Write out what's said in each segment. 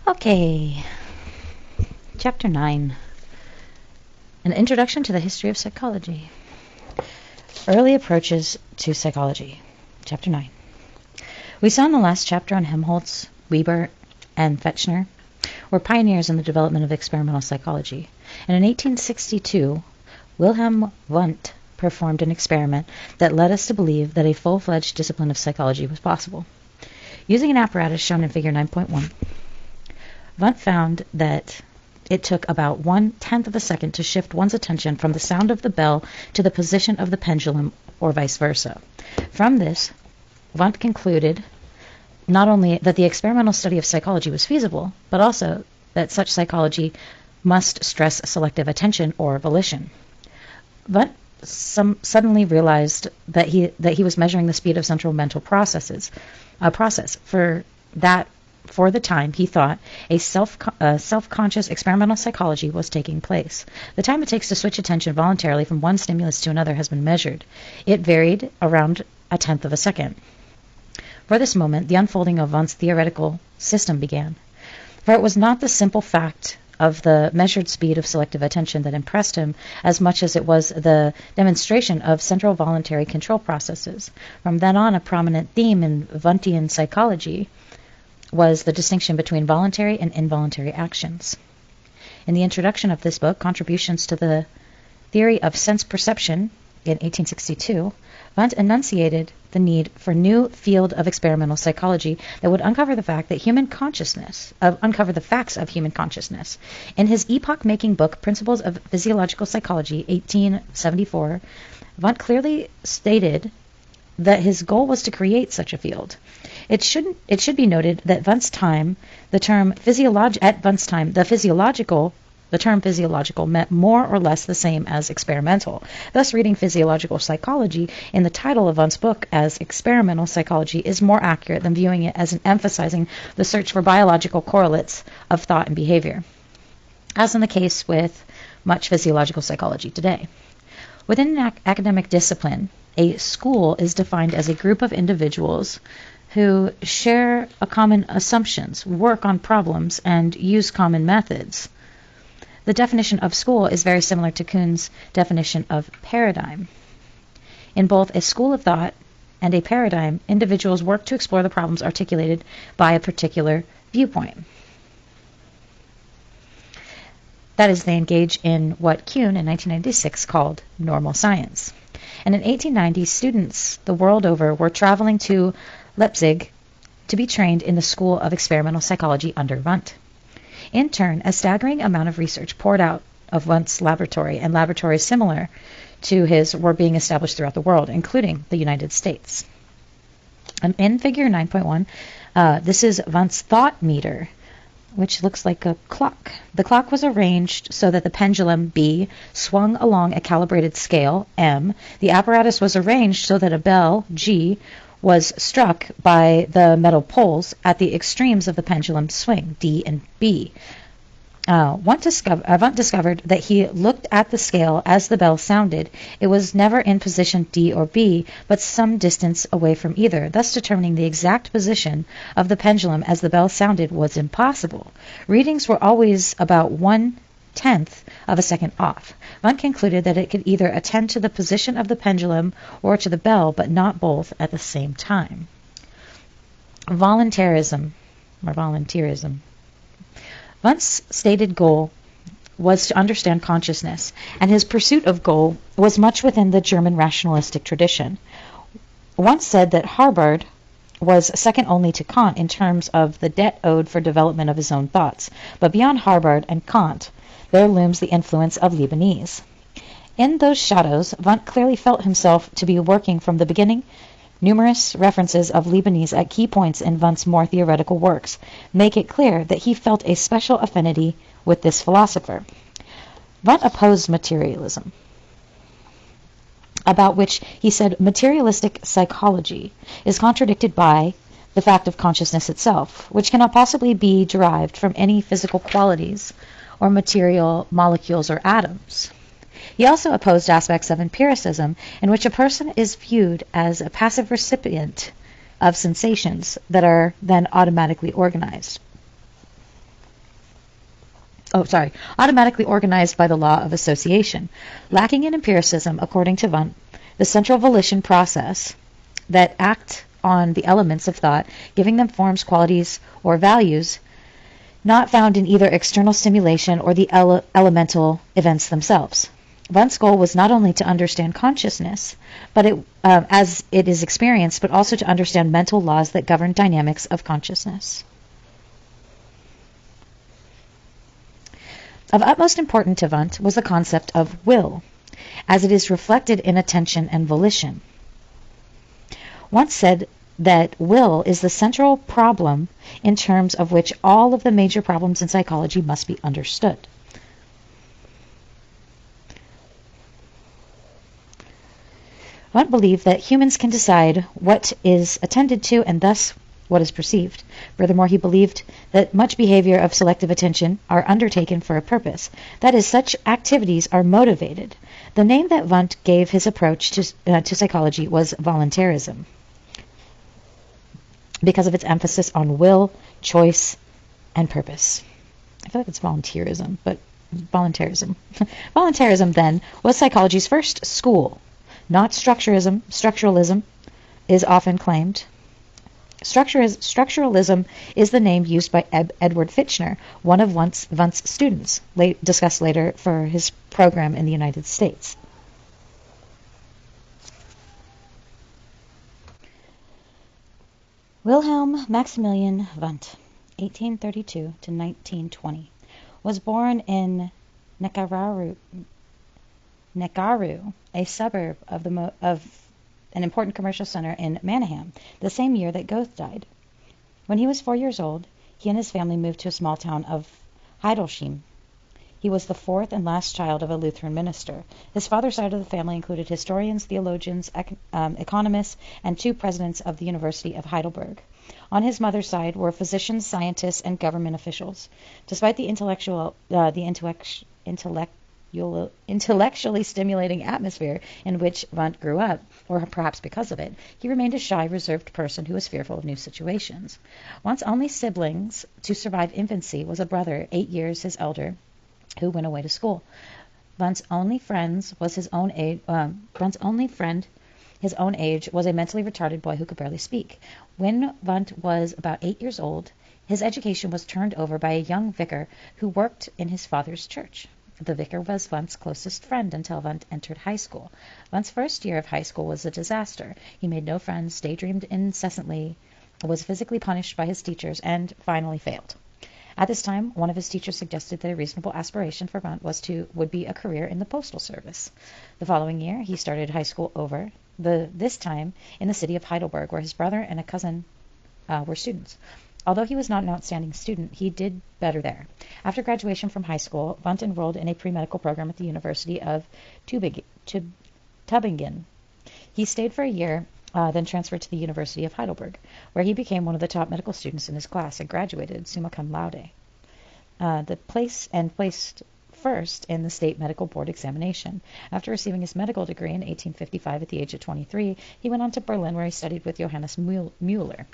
Okay, Chapter 9, An Introduction to the History of Psychology. Early Approaches to Psychology. Chapter 9. We saw in the last chapter on Helmholtz, Weber, and Fechner were pioneers in the development of experimental psychology. And in 1862, Wilhelm Wundt performed an experiment that led us to believe that a full-fledged discipline of psychology was possible. Using an apparatus shown in Figure 9.1, Wundt found that it took about 1/10 of a second to shift one's attention from the sound of the bell to the position of the pendulum, or vice versa. From this, Wundt concluded not only that the experimental study of psychology was feasible, but also that such psychology must stress selective attention or volition. Wundt suddenly realized that he was measuring the speed of central mental process. For the time, he thought a self-conscious experimental psychology was taking place. The time it takes to switch attention voluntarily from one stimulus to another has been measured. It varied around 1/10 of a second. For this moment, the unfolding of Wundt's theoretical system began. For it was not the simple fact of the measured speed of selective attention that impressed him as much as it was the demonstration of central voluntary control processes. From then on, a prominent theme in Wundtian psychology was the distinction between voluntary and involuntary actions. In the introduction of this book, Contributions to the Theory of Sense Perception, in 1862, Wundt enunciated the need for a new field of experimental psychology that would uncover the facts of human consciousness. In his epoch-making book, Principles of Physiological Psychology, 1874, Wundt clearly stated that his goal was to create such a field. It should be noted that the term physiological meant more or less the same as experimental. Thus, reading physiological psychology in the title of Wundt's book as experimental psychology is more accurate than viewing it as emphasizing the search for biological correlates of thought and behavior, as in the case with much physiological psychology today. Within an academic discipline, a school is defined as a group of individuals who share common assumptions, work on problems, and use common methods. The definition of school is very similar to Kuhn's definition of paradigm. In both a school of thought and a paradigm, individuals work to explore the problems articulated by a particular viewpoint. That is, they engage in what Kuhn in 1996 called normal science. And in 1890, students the world over were traveling to Leipzig to be trained in the School of Experimental Psychology under Wundt. In turn, a staggering amount of research poured out of Wundt's laboratory, and laboratories similar to his were being established throughout the world, including the United States. In Figure 9.1, this is Wundt's thought meter, which looks like a clock. The clock was arranged so that the pendulum, B, swung along a calibrated scale, M. The apparatus was arranged so that a bell, G, was struck by the metal poles at the extremes of the pendulum swing, D and B. Wundt discovered that he looked at the scale as the bell sounded. It was never in position D or B, but some distance away from either. Thus, determining the exact position of the pendulum as the bell sounded was impossible. Readings were always about 1/10 of a second off. Wundt concluded that it could either attend to the position of the pendulum or to the bell, but not both at the same time. Volunteerism. Wundt's stated goal was to understand consciousness, and his pursuit of goal was much within the German rationalistic tradition. Wundt said that Hubbard was second only to Kant in terms of the debt owed for development of his own thoughts, but beyond Hubbard and Kant, there looms the influence of Leibniz. In those shadows, Wundt clearly felt himself to be working from the beginning. Numerous references of Leibniz at key points in Wundt's more theoretical works make it clear that he felt a special affinity with this philosopher. Wundt opposed materialism, about which he said materialistic psychology is contradicted by the fact of consciousness itself, which cannot possibly be derived from any physical qualities or material molecules or atoms. He also opposed aspects of empiricism in which a person is viewed as a passive recipient of sensations that are then automatically organized. automatically organized by the law of association. Lacking in empiricism, according to Wundt, the central volition process that act on the elements of thought, giving them forms, qualities, or values, not found in either external stimulation or the elemental events themselves. Wundt's goal was not only to understand consciousness, but as it is experienced, but also to understand mental laws that govern dynamics of consciousness. Of utmost importance to Wundt was the concept of will, as it is reflected in attention and volition. Wundt said that will is the central problem in terms of which all of the major problems in psychology must be understood. Wundt believed that humans can decide what is attended to and thus what is perceived. Furthermore, he believed that much behavior of selective attention are undertaken for a purpose. That is, such activities are motivated. The name that Wundt gave his approach to psychology was voluntarism, because of its emphasis on will, choice, and purpose. I feel like it's volunteerism, but voluntarism. Voluntarism, then, was psychology's first school, not structuralism. Structuralism is often claimed. Structuralism is the name used by Edward Fitchner, one of Wundt's students, discussed later for his program in the United States. Wilhelm Maximilian Wundt, 1832 to 1920, was born in Neckarau, a suburb of an important commercial center in Mannheim, the same year that Goethe died. When he was 4 years old, he and his family moved to a small town of Hildesheim. He was the fourth and last child of a Lutheran minister. His father's side of the family included historians, theologians, economists, and 2 presidents of the University of Heidelberg. On his mother's side were physicians, scientists, and government officials. Despite the intellectually stimulating atmosphere in which Wundt grew up, or perhaps because of it, he remained a shy, reserved person who was fearful of new situations. Wundt's only siblings to survive infancy was a brother 8 years his elder, who went away to school. Wundt's only friend, his own age, was a mentally retarded boy who could barely speak. When Wundt was about 8 years old, his education was turned over by a young vicar who worked in his father's church. The vicar was Wundt's closest friend until Wundt entered high school. Wundt's first year of high school was a disaster. He made no friends, daydreamed incessantly, was physically punished by his teachers, and finally failed. At this time, one of his teachers suggested that a reasonable aspiration for Wundt would be a career in the postal service. The following year, he started high school over, this time in the city of Heidelberg, where his brother and a cousin were students. Although he was not an outstanding student, he did better there. After graduation from high school, Wundt enrolled in a pre-medical program at the University of Tübingen. He stayed for a year, then transferred to the University of Heidelberg, where he became one of the top medical students in his class and graduated summa cum laude. Placed first in the state medical board examination. After receiving his medical degree in 1855 at the age of 23, he went on to Berlin, where he studied with Johannes Müller,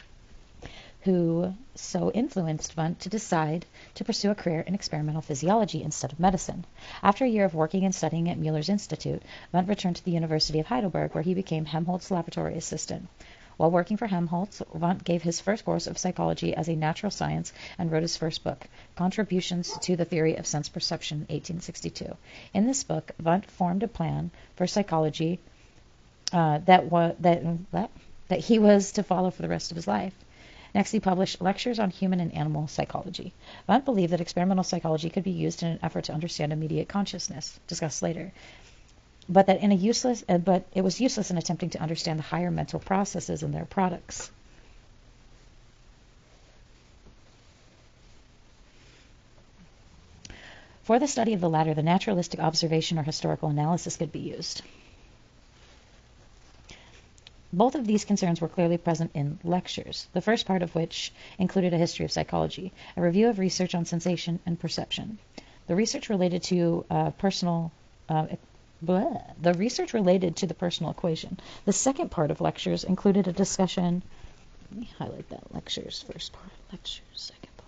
who so influenced Wundt to decide to pursue a career in experimental physiology instead of medicine. After a year of working and studying at Müller's Institute, Wundt returned to the University of Heidelberg, where he became Helmholtz's laboratory assistant. While working for Helmholtz, Wundt gave his first course of psychology as a natural science and wrote his first book, Contributions to the Theory of Sense Perception, 1862. In this book, Wundt formed a plan for psychology that he was to follow for the rest of his life. Next, he published lectures on human and animal psychology. Wundt believed that experimental psychology could be used in an effort to understand immediate consciousness, discussed later, but it was useless in attempting to understand the higher mental processes and their products. For the study of the latter, the naturalistic observation or historical analysis could be used. Both of these concerns were clearly present in lectures, the first part of which included a history of psychology, a review of research on sensation and perception. The research related to the personal equation. The second part of lectures included a discussion. Let me highlight that. Lectures, first part, lectures, second part.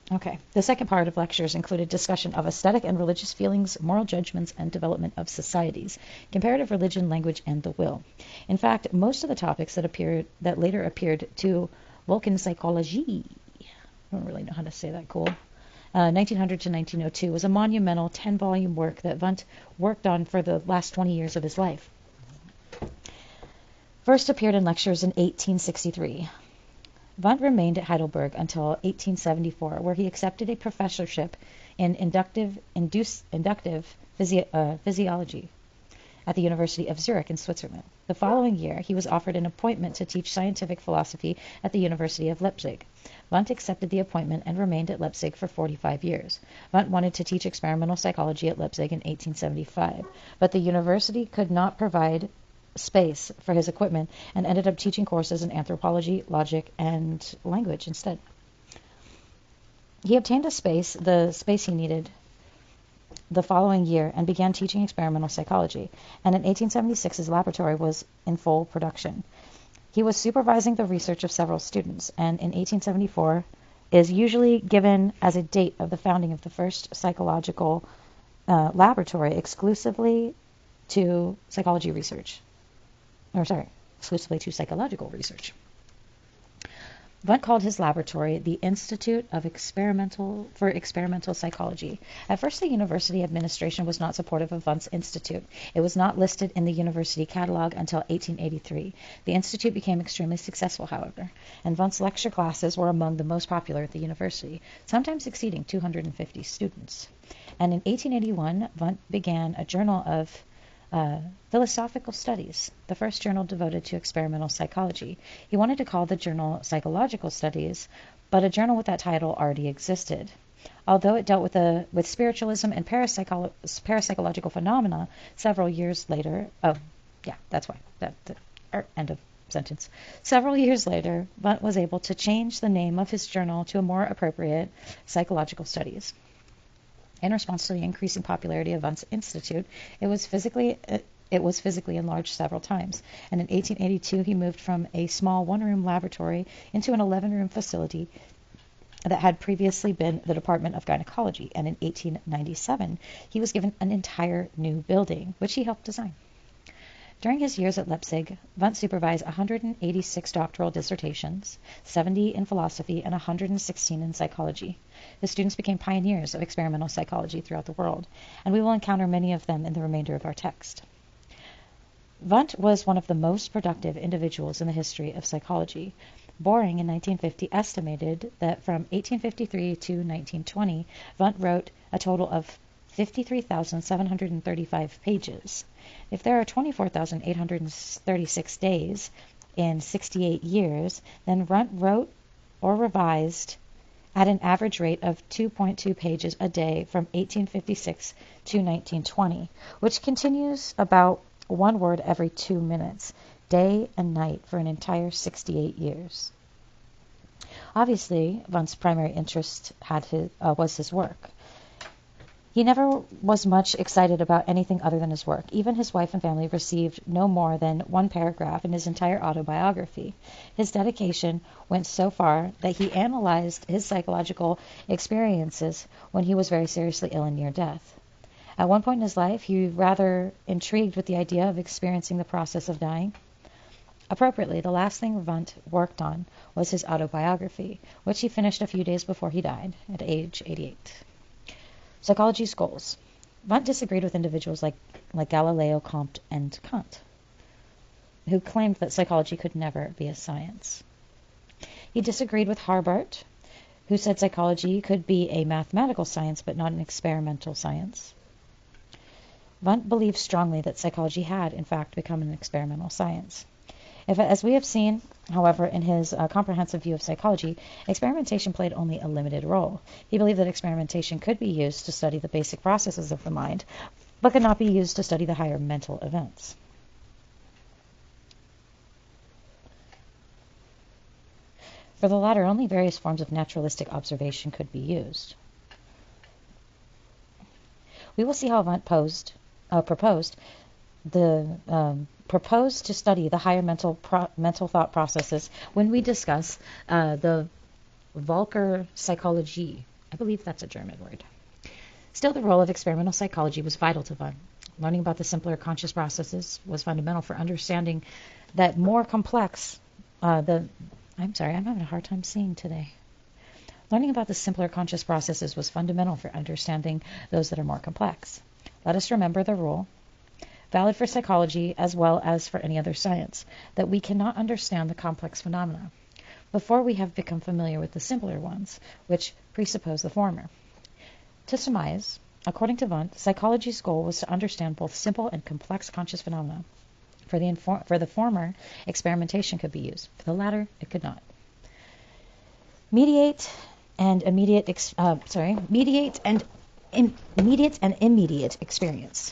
Okay. The second part of lectures included discussion of aesthetic and religious feelings, moral judgments, and development of societies, comparative religion, language, and the will. In fact, most of the topics that later appeared to Psychology, I don't really know how to say that cool, 1900 to 1902, was a monumental 10-volume work that Wundt worked on for the last 20 years of his life. First appeared in lectures in 1863. Wundt remained at Heidelberg until 1874, where he accepted a professorship in inductive physiology at the University of Zurich in Switzerland. The following year, he was offered an appointment to teach scientific philosophy at the University of Leipzig. Wundt accepted the appointment and remained at Leipzig for 45 years. Wundt wanted to teach experimental psychology at Leipzig in 1875, but the university could not provide space for his equipment and ended up teaching courses in anthropology, logic, and language instead. He obtained the space he needed the following year and began teaching experimental psychology, and in 1876 his laboratory was in full production. He was supervising the research of several students, and in 1874 is usually given as a date of the founding of the first psychological laboratory exclusively to psychological research. Wundt called his laboratory the Institute of Experimental Psychology. At first, the university administration was not supportive of Wundt's institute. It was not listed in the university catalog until 1883. The institute became extremely successful, however, and Wundt's lecture classes were among the most popular at the university, sometimes exceeding 250 students. And in 1881, Wundt began a journal of Philosophical Studies, the first journal devoted to experimental psychology. He wanted to call the journal Psychological Studies, but a journal with that title already existed. Although it dealt with spiritualism and parapsychological phenomena, several years later, end of sentence. Several years later, Wundt was able to change the name of his journal to a more appropriate Psychological Studies. In response to the increasing popularity of Wundt's institute, it was physically enlarged several times, and in 1882 he moved from a small one-room laboratory into an 11-room facility that had previously been the Department of Gynecology, and in 1897 he was given an entire new building, which he helped design. During his years at Leipzig, Wundt supervised 186 doctoral dissertations, 70 in philosophy, and 116 in psychology. The students became pioneers of experimental psychology throughout the world, and we will encounter many of them in the remainder of our text. Wundt was one of the most productive individuals in the history of psychology. Boring in 1950 estimated that from 1853 to 1920, Wundt wrote a total of 53,735 pages. If there are 24,836 days in 68 years, then Wundt wrote or revised at an average rate of 2.2 pages a day from 1856 to 1920, which continues about one word every 2 minutes, day and night, for an entire 68 years. Obviously, Wundt's primary interest was his work. He never was much excited about anything other than his work. Even his wife and family received no more than one paragraph in his entire autobiography. His dedication went so far that he analyzed his psychological experiences when he was very seriously ill and near death. At one point in his life, he was rather intrigued with the idea of experiencing the process of dying. Appropriately, the last thing Wundt worked on was his autobiography, which he finished a few days before he died, at age 88. Psychology's goals. Wundt disagreed with individuals like Galileo, Comte, and Kant, who claimed that psychology could never be a science. He disagreed with Harbart, who said psychology could be a mathematical science but not an experimental science. Wundt believed strongly that psychology had, in fact, become an experimental science. As we have seen, however, in his comprehensive view of psychology, experimentation played only a limited role. He believed that experimentation could be used to study the basic processes of the mind, but could not be used to study the higher mental events. For the latter, only various forms of naturalistic observation could be used. We will see how Wundt proposed to study the higher mental thought processes when we discuss the Volker Psychologie believe that's a German word. Still, the role of experimental psychology was vital to Wundt. Learning about the simpler conscious processes was fundamental for understanding that more complex, I'm having a hard time seeing today. Learning about the simpler conscious processes was fundamental for understanding those that are more complex. Let us remember the rule, valid for psychology as well as for any other science, that we cannot understand the complex phenomena before we have become familiar with the simpler ones, which presuppose the former. To surmise, according to Wundt, psychology's goal was to understand both simple and complex conscious phenomena. For the former, experimentation could be used. For the latter, it could not. Immediate and immediate experience.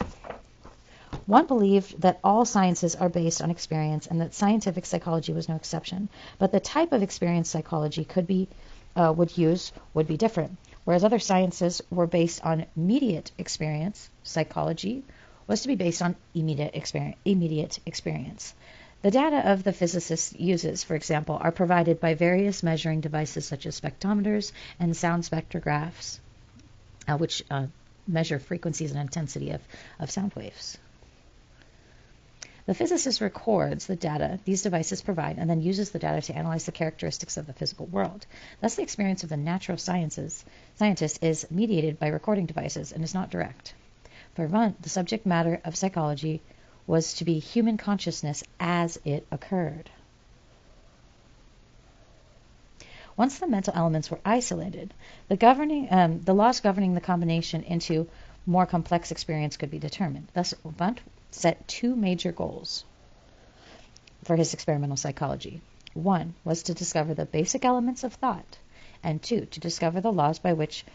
Wundt believed that all sciences are based on experience and that scientific psychology was no exception. But the type of experience psychology would be different. Whereas other sciences were based on immediate experience, psychology was to be based on immediate experience. The data of the physicist uses, for example, are provided by various measuring devices such as spectrometers and sound spectrographs, which measure frequencies and intensity of sound waves. The physicist records the data these devices provide and then uses the data to analyze the characteristics of the physical world. Thus, the experience of the natural scientist is mediated by recording devices and is not direct. For Wundt, the subject matter of psychology was to be human consciousness as it occurred. Once the mental elements were isolated, the laws governing the combination into more complex experience could be determined. Thus, Wundt set two major goals for his experimental psychology. One was to discover the basic elements of thought, and two, to discover the laws by which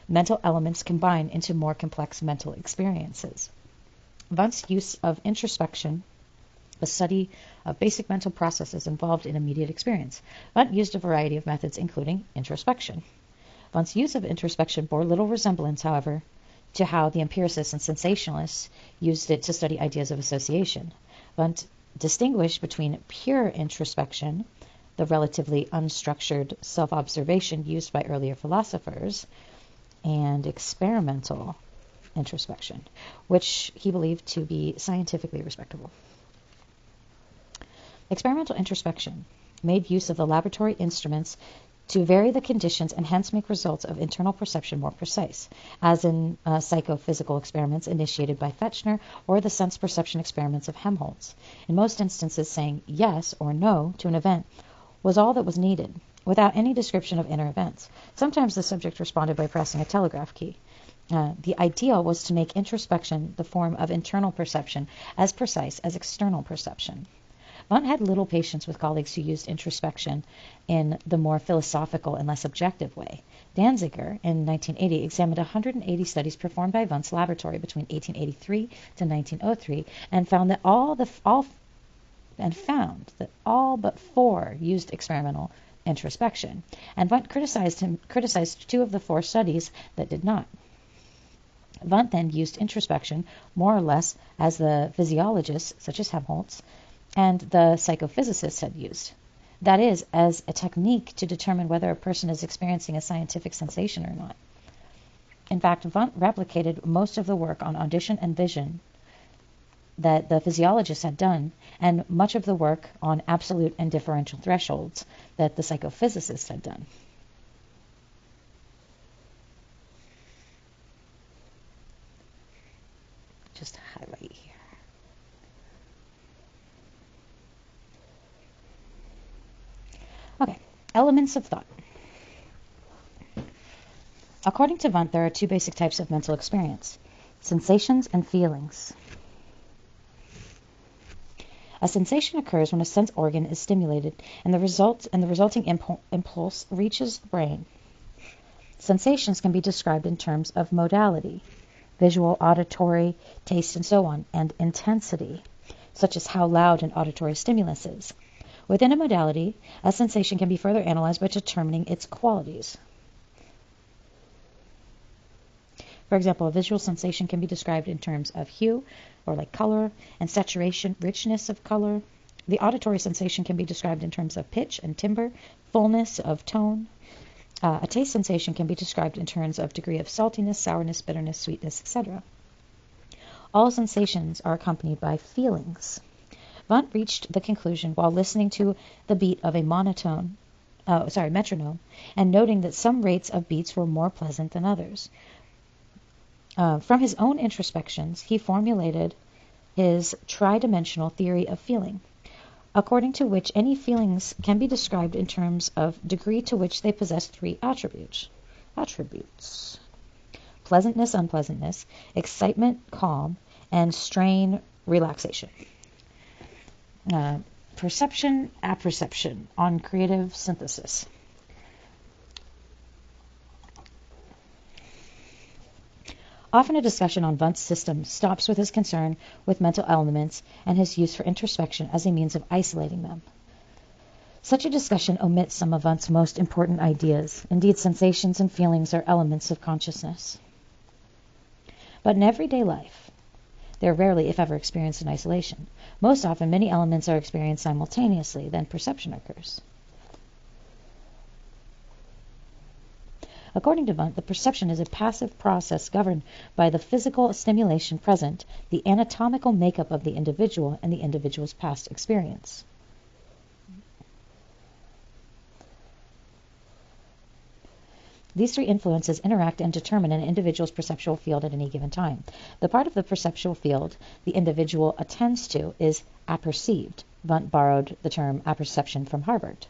mental elements combine into more complex mental experiences. Wundt's use of introspection, a study of basic mental processes involved in immediate experience. Wundt used a variety of methods, including introspection. Wundt's use of introspection bore little resemblance, however, to how the empiricists and sensationalists used it to study ideas of association. Wundt distinguished between pure introspection, the relatively unstructured self-observation used by earlier philosophers, and experimental introspection, which he believed to be scientifically respectable. Experimental introspection made use of the laboratory instruments to vary the conditions and hence make results of internal perception more precise, as in psychophysical experiments initiated by Fechner or the sense perception experiments of Helmholtz. In most instances, saying yes or no to an event was all that was needed, without any description of inner events. Sometimes the subject responded by pressing a telegraph key. The ideal was to make introspection, the form of internal perception, as precise as external perception. Wundt had little patience with colleagues who used introspection in the more philosophical and less objective way. Danziger, in 1980, examined 180 studies performed by Wundt's laboratory between 1883 to 1903, and found that all but 4 used experimental introspection. And Wundt criticized 2 of the 4 studies that did not. Wundt then used introspection more or less as the physiologists, such as Helmholtz, and the psychophysicists had used. That is, as a technique to determine whether a person is experiencing a scientific sensation or not. In fact, Wundt replicated most of the work on audition and vision that the physiologists had done, and much of the work on absolute and differential thresholds that the psychophysicists had done. Just highlight here. Okay, elements of thought. According to Wundt, there are 2 basic types of mental experience: sensations and feelings. A sensation occurs when a sense organ is stimulated and the resulting impulse reaches the brain. Sensations can be described in terms of modality, visual, auditory, taste, and so on, and intensity, such as how loud an auditory stimulus is. Within a modality, a sensation can be further analyzed by determining its qualities. For example, a visual sensation can be described in terms of hue, or like color, and saturation, richness of color. The auditory sensation can be described in terms of pitch and timbre, fullness of tone, A taste sensation can be described in terms of degree of saltiness, sourness, bitterness, sweetness, etc. All sensations are accompanied by feelings. Wundt reached the conclusion while listening to the beat of a metronome, and noting that some rates of beats were more pleasant than others. From his own introspections, he formulated his tridimensional theory of feeling, according to which any feelings can be described in terms of degree to which they possess three attributes. Pleasantness, unpleasantness, excitement, calm, and strain, relaxation. Perception, apperception on creative synthesis. Often a discussion on Wundt's system stops with his concern with mental elements and his use for introspection as a means of isolating them. Such a discussion omits some of Wundt's most important ideas. Indeed, sensations and feelings are elements of consciousness. But in everyday life, they are rarely, if ever, experienced in isolation. Most often, many elements are experienced simultaneously, then perception occurs. According to Wundt, the perception is a passive process governed by the physical stimulation present, the anatomical makeup of the individual, and the individual's past experience. These three influences interact and determine an individual's perceptual field at any given time. The part of the perceptual field the individual attends to is apperceived. Wundt borrowed the term apperception from Harvard.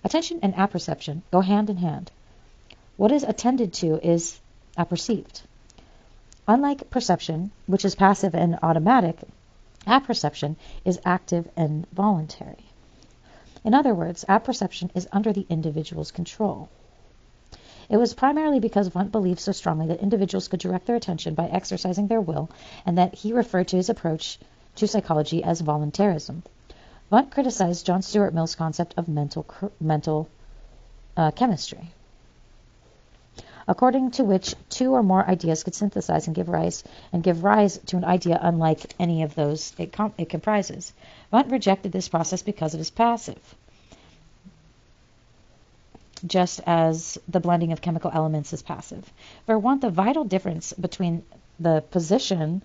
Attention and apperception go hand in hand. What is attended to is apperceived. Unlike perception, which is passive and automatic, apperception is active and voluntary. In other words, apperception is under the individual's control. It was primarily because Wundt believed so strongly that individuals could direct their attention by exercising their will, and that he referred to his approach to psychology as voluntarism. Wundt criticized John Stuart Mill's concept of mental chemistry, according to which two or more ideas could synthesize and give rise to an idea unlike any of those it comprises. Wundt rejected this process because it is passive, just as the blending of chemical elements is passive. For Wundt, the vital difference between the position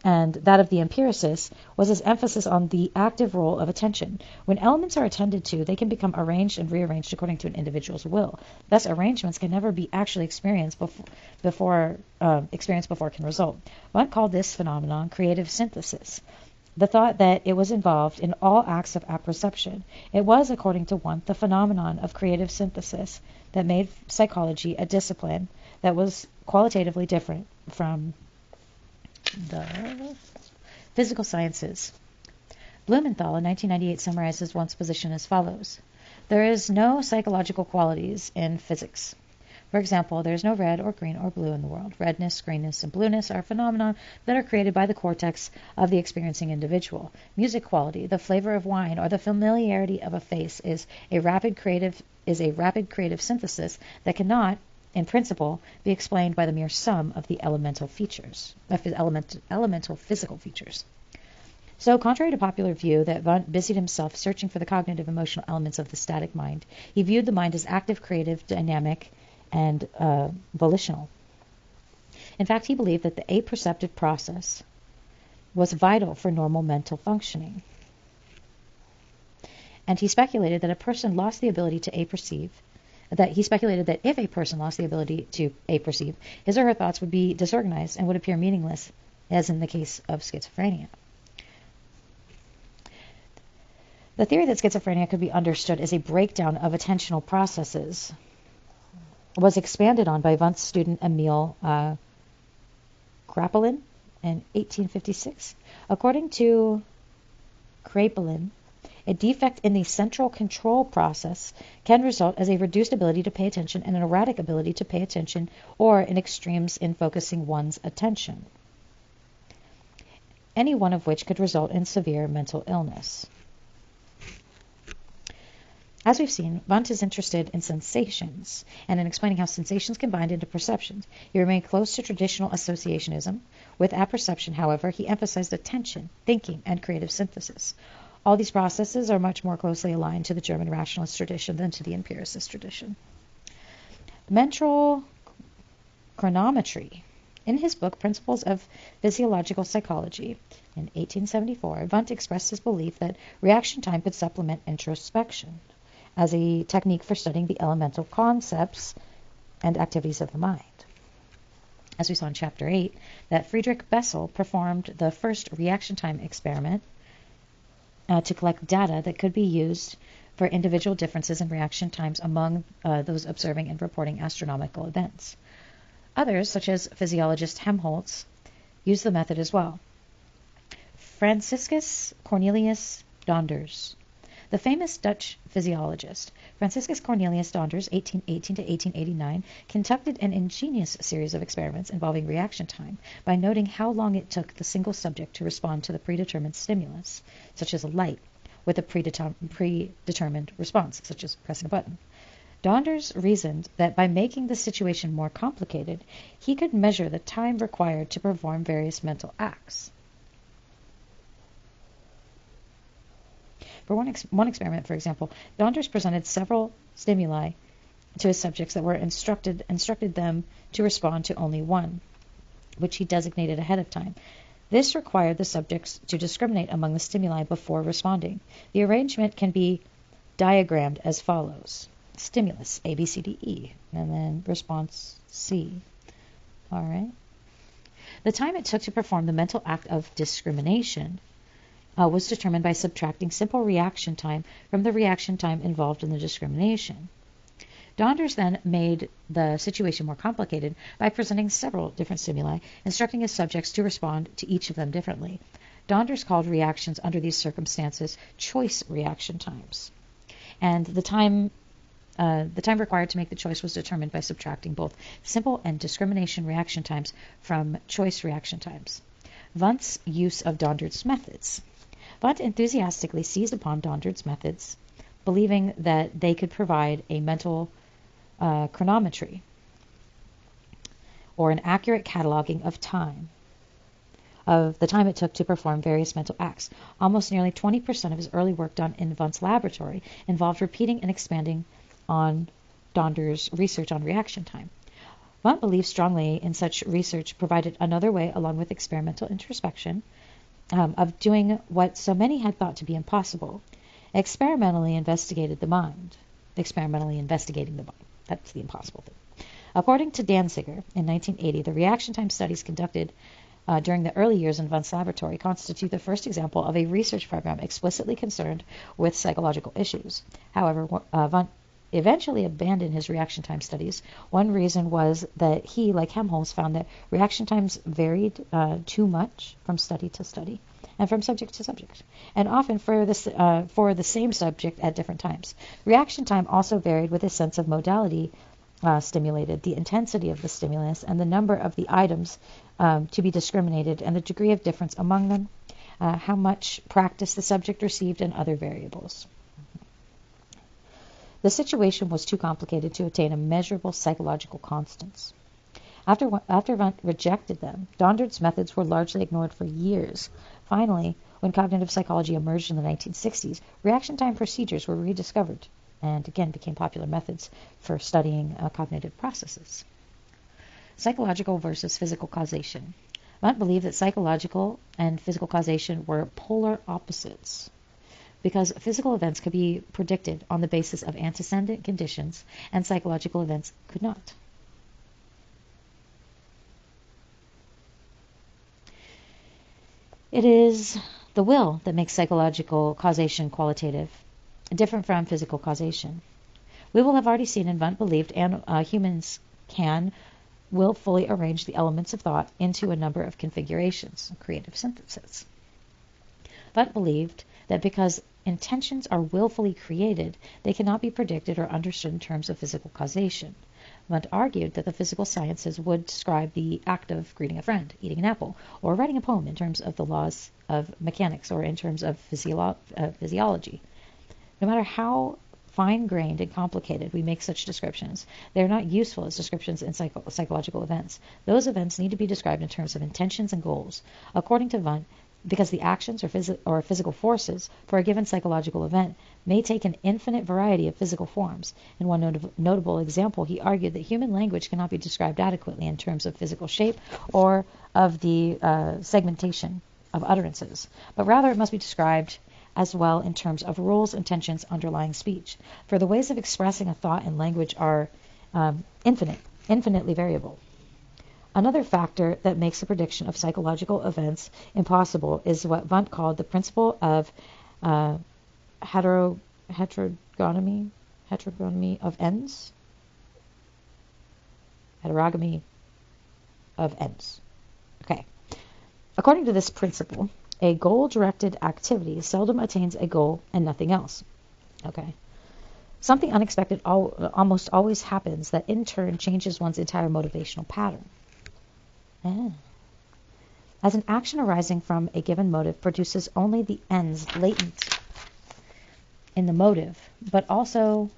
and that of the empiricist was his emphasis on the active role of attention. When elements are attended to, they can become arranged and rearranged according to an individual's will. Thus, arrangements can never be actually experienced before can result. Wundt called this phenomenon creative synthesis. The thought that it was involved in all acts of apperception. It was, according to Wundt, the phenomenon of creative synthesis that made psychology a discipline that was qualitatively different from the physical sciences. Blumenthal in 1998 summarizes Wundt's position as follows. There is no psychological qualities in physics. For example, there is no red or green or blue in the world. Redness, greenness, and blueness are phenomena that are created by the cortex of the experiencing individual. Music quality, the flavor of wine, or the familiarity of a face is a rapid creative synthesis that cannot, in principle, be explained by the mere sum of the elemental physical features. So, contrary to popular view that Wundt busied himself searching for the cognitive emotional elements of the static mind, he viewed the mind as active, creative, dynamic, and volitional. In fact, he believed that the apperceptive process was vital for normal mental functioning. And he speculated that if a person lost the ability to apperceive, his or her thoughts would be disorganized and would appear meaningless, as in the case of schizophrenia. The theory that schizophrenia could be understood as a breakdown of attentional processes was expanded on by Wundt's student Emil Kraepelin in 1856. According to Kraepelin, a defect in the central control process can result as a reduced ability to pay attention and an erratic ability to pay attention, or in extremes in focusing one's attention, any one of which could result in severe mental illness. As we've seen, Wundt is interested in sensations and in explaining how sensations combined into perceptions. He remained close to traditional associationism. With apperception, however, he emphasized attention, thinking, and creative synthesis. All these processes are much more closely aligned to the German rationalist tradition than to the empiricist tradition. Mental chronometry. In his book, Principles of Physiological Psychology, in 1874, Wundt expressed his belief that reaction time could supplement introspection as a technique for studying the elemental concepts and activities of the mind. As we saw in Chapter 8, that Friedrich Bessel performed the first reaction time experiment to collect data that could be used for individual differences in reaction times among those observing and reporting astronomical events. Others, such as physiologist Helmholtz, used the method as well. Franciscus Cornelius Donders. The famous Dutch physiologist Franciscus Cornelius Donders, 1818 to 1889, conducted an ingenious series of experiments involving reaction time by noting how long it took the single subject to respond to the predetermined stimulus, such as a light, with a predetermined response, such as pressing a button. Donders reasoned that by making the situation more complicated, he could measure the time required to perform various mental acts. For one experiment, for example, Donders presented several stimuli to his subjects that were instructed them to respond to only one, which he designated ahead of time. This required the subjects to discriminate among the stimuli before responding. The arrangement can be diagrammed as follows. Stimulus, A, B, C, D, E, and then response, C. All right. The time it took to perform the mental act of discrimination was determined by subtracting simple reaction time from the reaction time involved in the discrimination. Donders then made the situation more complicated by presenting several different stimuli, instructing his subjects to respond to each of them differently. Donders called reactions under these circumstances choice reaction times. And the time required to make the choice was determined by subtracting both simple and discrimination reaction times from choice reaction times. Wundt's use of Donders' methods. Wundt enthusiastically seized upon Donders' methods, believing that they could provide a mental chronometry, or an accurate cataloging of the time it took to perform various mental acts. Almost nearly 20% of his early work done in Wundt's laboratory involved repeating and expanding on Donders' research on reaction time. Wundt believed strongly in such research provided another way, along with experimental introspection, of doing what so many had thought to be impossible, experimentally investigating the mind. That's the impossible thing. According to Danziger, in 1980, the reaction time studies conducted during the early years in Wundt's laboratory constitute the first example of a research program explicitly concerned with psychological issues. However, Wundt eventually abandoned his reaction time studies. One reason was that he, like Helmholtz, found that reaction times varied too much from study to study and from subject to subject, and often for the same subject at different times. Reaction time also varied with a sense of modality stimulated, the intensity of the stimulus, and the number of the items to be discriminated, and the degree of difference among them, how much practice the subject received, and other variables. The situation was too complicated to attain a measurable psychological constants. After Wundt rejected them, Donders' methods were largely ignored for years. Finally, when cognitive psychology emerged in the 1960s, reaction time procedures were rediscovered and again became popular methods for studying cognitive processes. Psychological versus physical causation. Wundt believed that psychological and physical causation were polar opposites, because physical events could be predicted on the basis of antecedent conditions, and psychological events could not. It is the will that makes psychological causation qualitative, different from physical causation. We will have already seen, and Wundt believed, and humans can willfully arrange the elements of thought into a number of configurations, creative synthesis. Wundt believed that because intentions are willfully created, they cannot be predicted or understood in terms of physical causation. Wundt argued that the physical sciences would describe the act of greeting a friend, eating an apple, or writing a poem in terms of the laws of mechanics or in terms of physiology. No matter how fine-grained and complicated we make such descriptions, they are not useful as descriptions in psychological events. Those events need to be described in terms of intentions and goals. According to Wundt, because the actions or physical forces for a given psychological event may take an infinite variety of physical forms. In one notable example, he argued that human language cannot be described adequately in terms of physical shape or of the segmentation of utterances, but rather it must be described as well in terms of rules, intentions underlying speech. For the ways of expressing a thought in language are infinitely variable. Another factor that makes the prediction of psychological events impossible is what Wundt called the principle of heterogamy of ends. Heterogamy of ends. Okay. According to this principle, a goal-directed activity seldom attains a goal and nothing else. Okay. Something unexpected almost always happens that in turn changes one's entire motivational pattern. As an action arising from a given motive produces only the ends latent in the motive, but also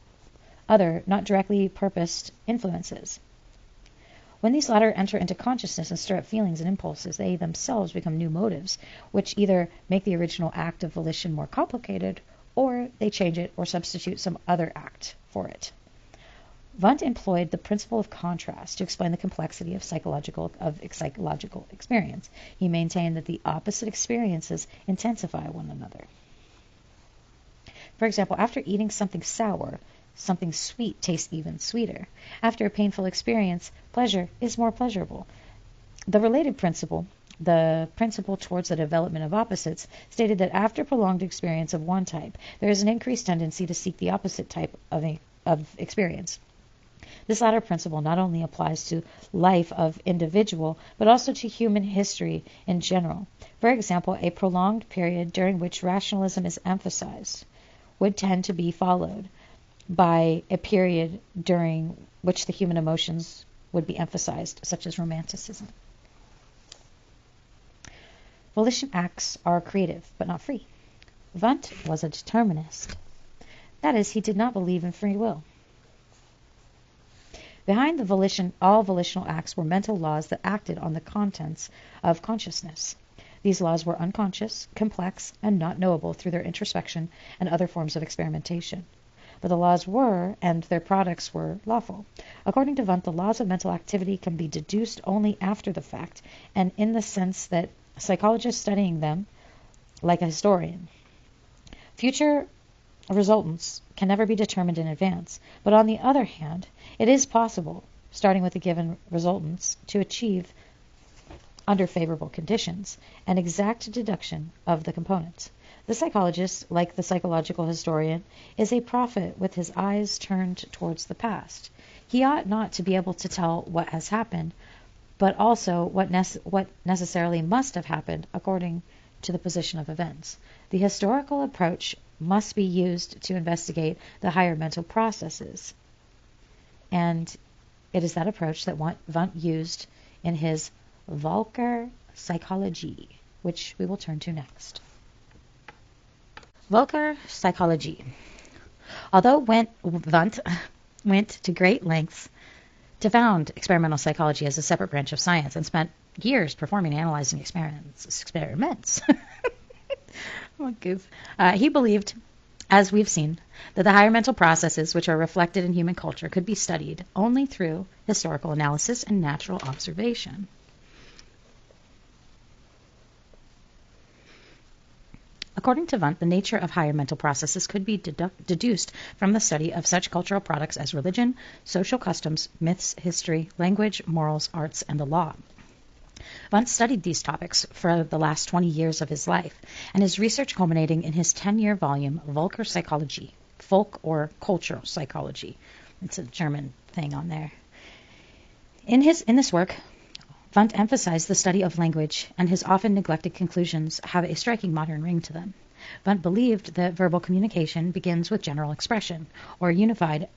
other, not directly purposed influences. When these latter enter into consciousness and stir up feelings and impulses, they themselves become new motives, which either make the original act of volition more complicated, or they change it or substitute some other act for it. Wundt employed the principle of contrast to explain the complexity of psychological experience. He maintained that the opposite experiences intensify one another. For example, after eating something sour, something sweet tastes even sweeter. After a painful experience, pleasure is more pleasurable. The related principle, the principle towards the development of opposites, stated that after prolonged experience of one type, there is an increased tendency to seek the opposite type of experience. This latter principle not only applies to life of individual, but also to human history in general. For example, a prolonged period during which rationalism is emphasized would tend to be followed by a period during which the human emotions would be emphasized, such as romanticism. Volition acts are creative, but not free. Wundt was a determinist. That is, he did not believe in free will. Behind all volitional acts were mental laws that acted on the contents of consciousness. These laws were unconscious, complex, and not knowable through their introspection and other forms of experimentation. But the laws were, and their products were, lawful. According to Wundt, the laws of mental activity can be deduced only after the fact, and in the sense that psychologists studying them, like a historian. Future resultants can never be determined in advance, but on the other hand, it is possible, starting with the given resultants, to achieve, under favorable conditions, an exact deduction of the components. The psychologist, like the psychological historian, is a prophet with his eyes turned towards the past. He ought not to be able to tell what has happened, but also what necessarily must have happened according to the position of events. The historical approach must be used to investigate the higher mental processes. And it is that approach that Wundt used in his Völker Psychologie, which we will turn to next. Völker Psychologie. Although Wundt went to great lengths to found experimental psychology as a separate branch of science and spent years performing and analyzing experiments. He believed, as we've seen, that the higher mental processes which are reflected in human culture could be studied only through historical analysis and natural observation. According to Wundt, the nature of higher mental processes could be deduced from the study of such cultural products as religion, social customs, myths, history, language, morals, arts, and the law. Wundt studied these topics for the last 20 years of his life, and his research culminating in his 10-year volume, Völker Psychologie, folk or cultural psychology. It's a German thing on there. In this work, Wundt emphasized the study of language, and his often neglected conclusions have a striking modern ring to them. Wundt believed that verbal communication begins with general expression, or unified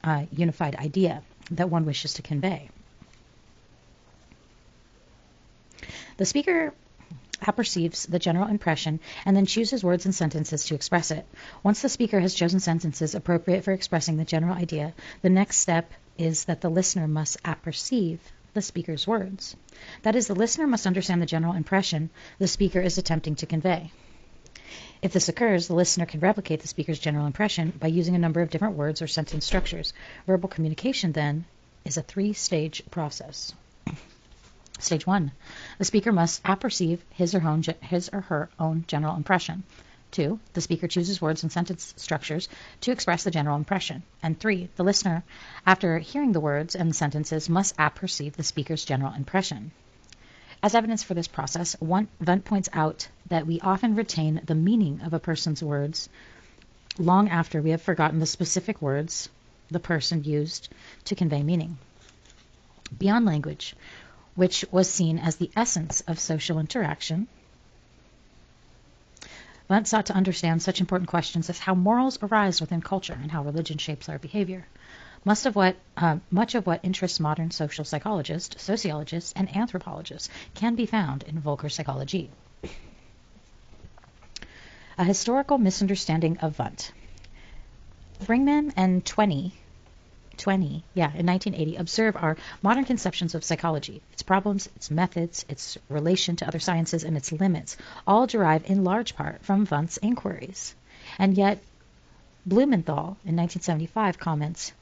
idea that one wishes to convey. The speaker apperceives the general impression and then chooses words and sentences to express it. Once the speaker has chosen sentences appropriate for expressing the general idea, the next step is that the listener must apperceive the speaker's words. That is, the listener must understand the general impression the speaker is attempting to convey. If this occurs, the listener can replicate the speaker's general impression by using a number of different words or sentence structures. Verbal communication, then, is a three-stage process. Stage 1. The speaker must apperceive his or her own general impression. 2. The speaker chooses words and sentence structures to express the general impression. And 3. The listener, after hearing the words and sentences, must apperceive the speaker's general impression. As evidence for this process, Wundt points out that we often retain the meaning of a person's words long after we have forgotten the specific words the person used to convey meaning. Beyond language, which was seen as the essence of social interaction, Wundt sought to understand such important questions as how morals arise within culture and how religion shapes our behavior. Much of what interests modern social psychologists, sociologists, and anthropologists can be found in Völkerpsychologie. A historical misunderstanding of Wundt. Bringman and Twenty, in 1980, observe our modern conceptions of psychology. Its problems, its methods, its relation to other sciences, and its limits all derive in large part from Wundt's inquiries. And yet, Blumenthal, in 1975, comments,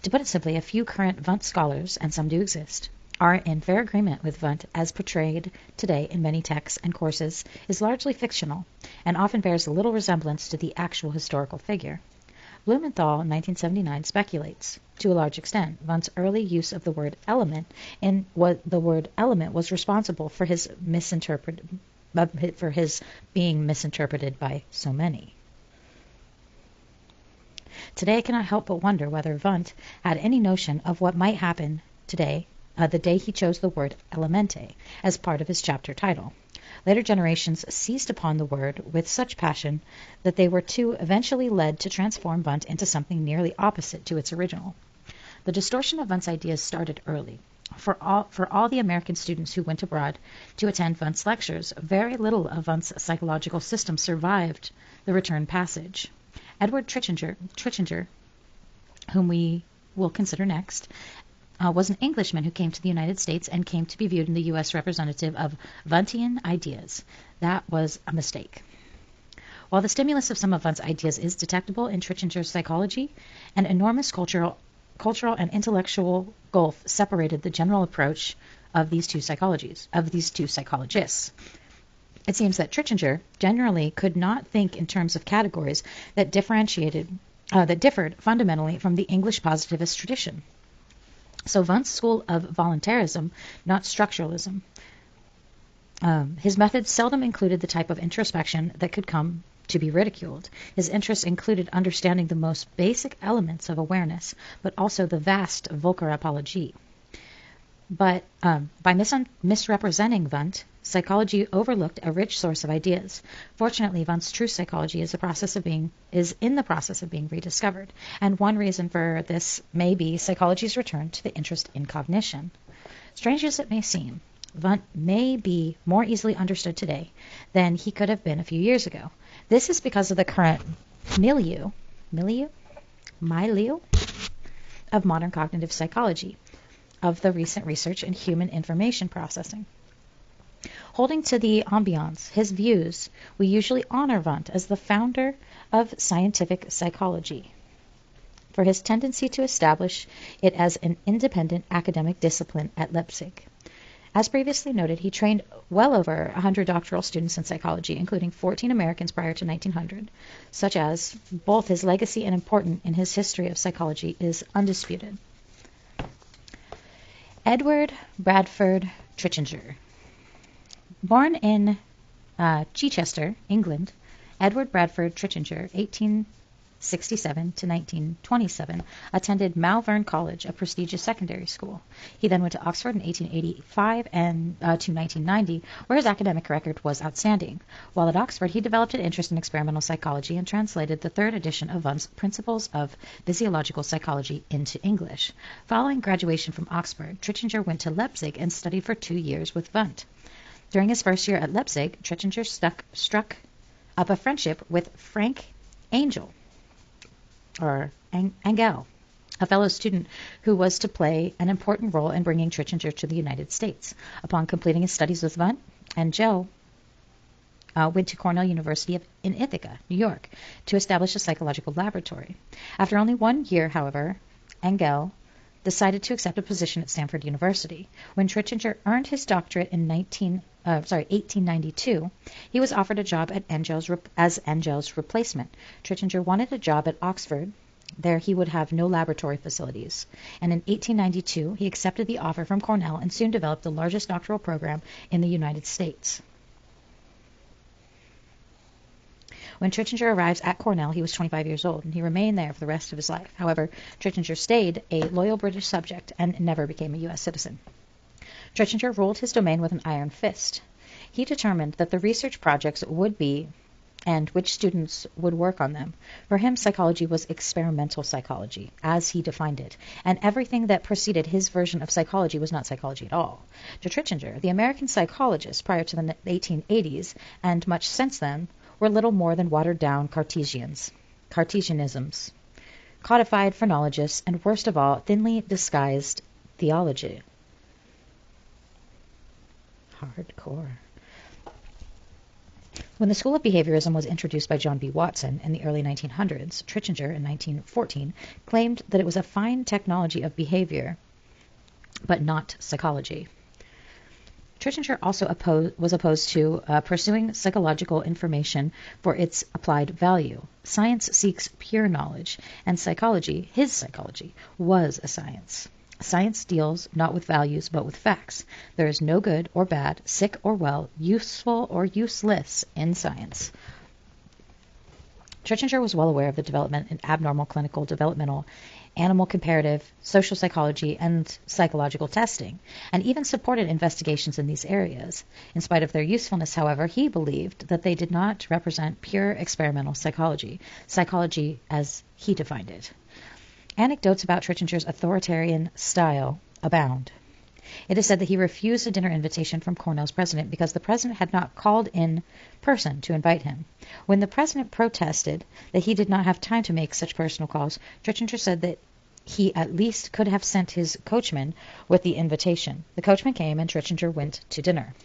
to put it simply, a few current Wundt scholars, and some do exist, are in fair agreement with Wundt as portrayed today in many texts and courses is largely fictional and often bears little resemblance to the actual historical figure. Blumenthal in 1979 speculates, to a large extent, Wundt's early use of the word element and what the word element was responsible for his being misinterpreted by so many. Today I cannot help but wonder whether Wundt had any notion of what might happen today, the day he chose the word elemente as part of his chapter title. Later generations seized upon the word with such passion that they were too eventually led to transform Wundt into something nearly opposite to its original. The distortion of Wundt's ideas started early. For all the American students who went abroad to attend Wundt's lectures, very little of Wundt's psychological system survived the return passage. Edward Trichinger, whom we will consider next, was an Englishman who came to the United States and came to be viewed in the U.S. representative of Wundtian ideas. That was a mistake. While the stimulus of some of Wundt's ideas is detectable in Trichinger's psychology, an enormous cultural and intellectual gulf separated the general approach of these two psychologists. It seems that Trichinger generally could not think in terms of categories that differed fundamentally from the English positivist tradition. So Wundt's school of voluntarism, not structuralism. His methods seldom included the type of introspection that could come to be ridiculed. His interests included understanding the most basic elements of awareness, but also the vast Völkerapologie. But by misrepresenting Wundt, psychology overlooked a rich source of ideas. Fortunately, Wundt's true psychology is in the process of being rediscovered, and one reason for this may be psychology's return to the interest in cognition. Strange as it may seem, Wundt may be more easily understood today than he could have been a few years ago. This is because of the current milieu of modern cognitive psychology, of the recent research in human information processing. Holding to the ambiance, his views, we usually honor Wundt as the founder of scientific psychology for his tendency to establish it as an independent academic discipline at Leipzig. As previously noted, he trained well over 100 doctoral students in psychology, including 14 Americans prior to 1900, such as both his legacy and importance in his history of psychology is undisputed. Edward Bradford Trichinger. Born in Chichester, England, Edward Bradford Trichinger, 1867 to 1927, attended Malvern College, a prestigious secondary school. He then went to Oxford in 1885 and to 1990, where his academic record was outstanding. While at Oxford, he developed an interest in experimental psychology and translated the third edition of Wundt's Principles of Physiological Psychology into English. Following graduation from Oxford, Trichinger went to Leipzig and studied for 2 years with Wundt. During his first year at Leipzig, Trichinger struck up a friendship with Frank Angel, or Engel, a fellow student who was to play an important role in bringing Trichinger to the United States. Upon completing his studies with Wundt, Engel went to Cornell University in Ithaca, New York, to establish a psychological laboratory. After only 1 year, however, Engel decided to accept a position at Stanford University. When Trichinger earned his doctorate in 1892, he was offered a job at as Engel's replacement. Trichinger wanted a job at Oxford. There he would have no laboratory facilities. And in 1892, he accepted the offer from Cornell and soon developed the largest doctoral program in the United States. When Trichinger arrives at Cornell, he was 25 years old, and he remained there for the rest of his life. However, Trichinger stayed a loyal British subject and never became a U.S. citizen. Trichinger ruled his domain with an iron fist. He determined that the research projects would be and which students would work on them. For him, psychology was experimental psychology, as he defined it, and everything that preceded his version of psychology was not psychology at all. To Trichinger, the American psychologists prior to the 1880s, and much since then, were little more than watered-down Cartesianisms, codified phrenologists, and worst of all, thinly disguised theology. Hardcore. When the School of Behaviorism was introduced by John B. Watson in the early 1900s, Trichinger in 1914 claimed that it was a fine technology of behavior, but not psychology. Trichinger also was opposed to pursuing psychological information for its applied value. Science seeks pure knowledge, and psychology, his psychology, was a science. Science deals not with values, but with facts. There is no good or bad, sick or well, useful or useless in science. Trichinger was well aware of the development in abnormal clinical, developmental, animal comparative, social psychology, and psychological testing, and even supported investigations in these areas. In spite of their usefulness, however, he believed that they did not represent pure experimental psychology as he defined it. Anecdotes about Trichinger's authoritarian style abound. It is said that he refused a dinner invitation from Cornell's president because the president had not called in person to invite him. When the president protested that he did not have time to make such personal calls, Trichinger said that he at least could have sent his coachman with the invitation. The coachman came and Trichinger went to dinner.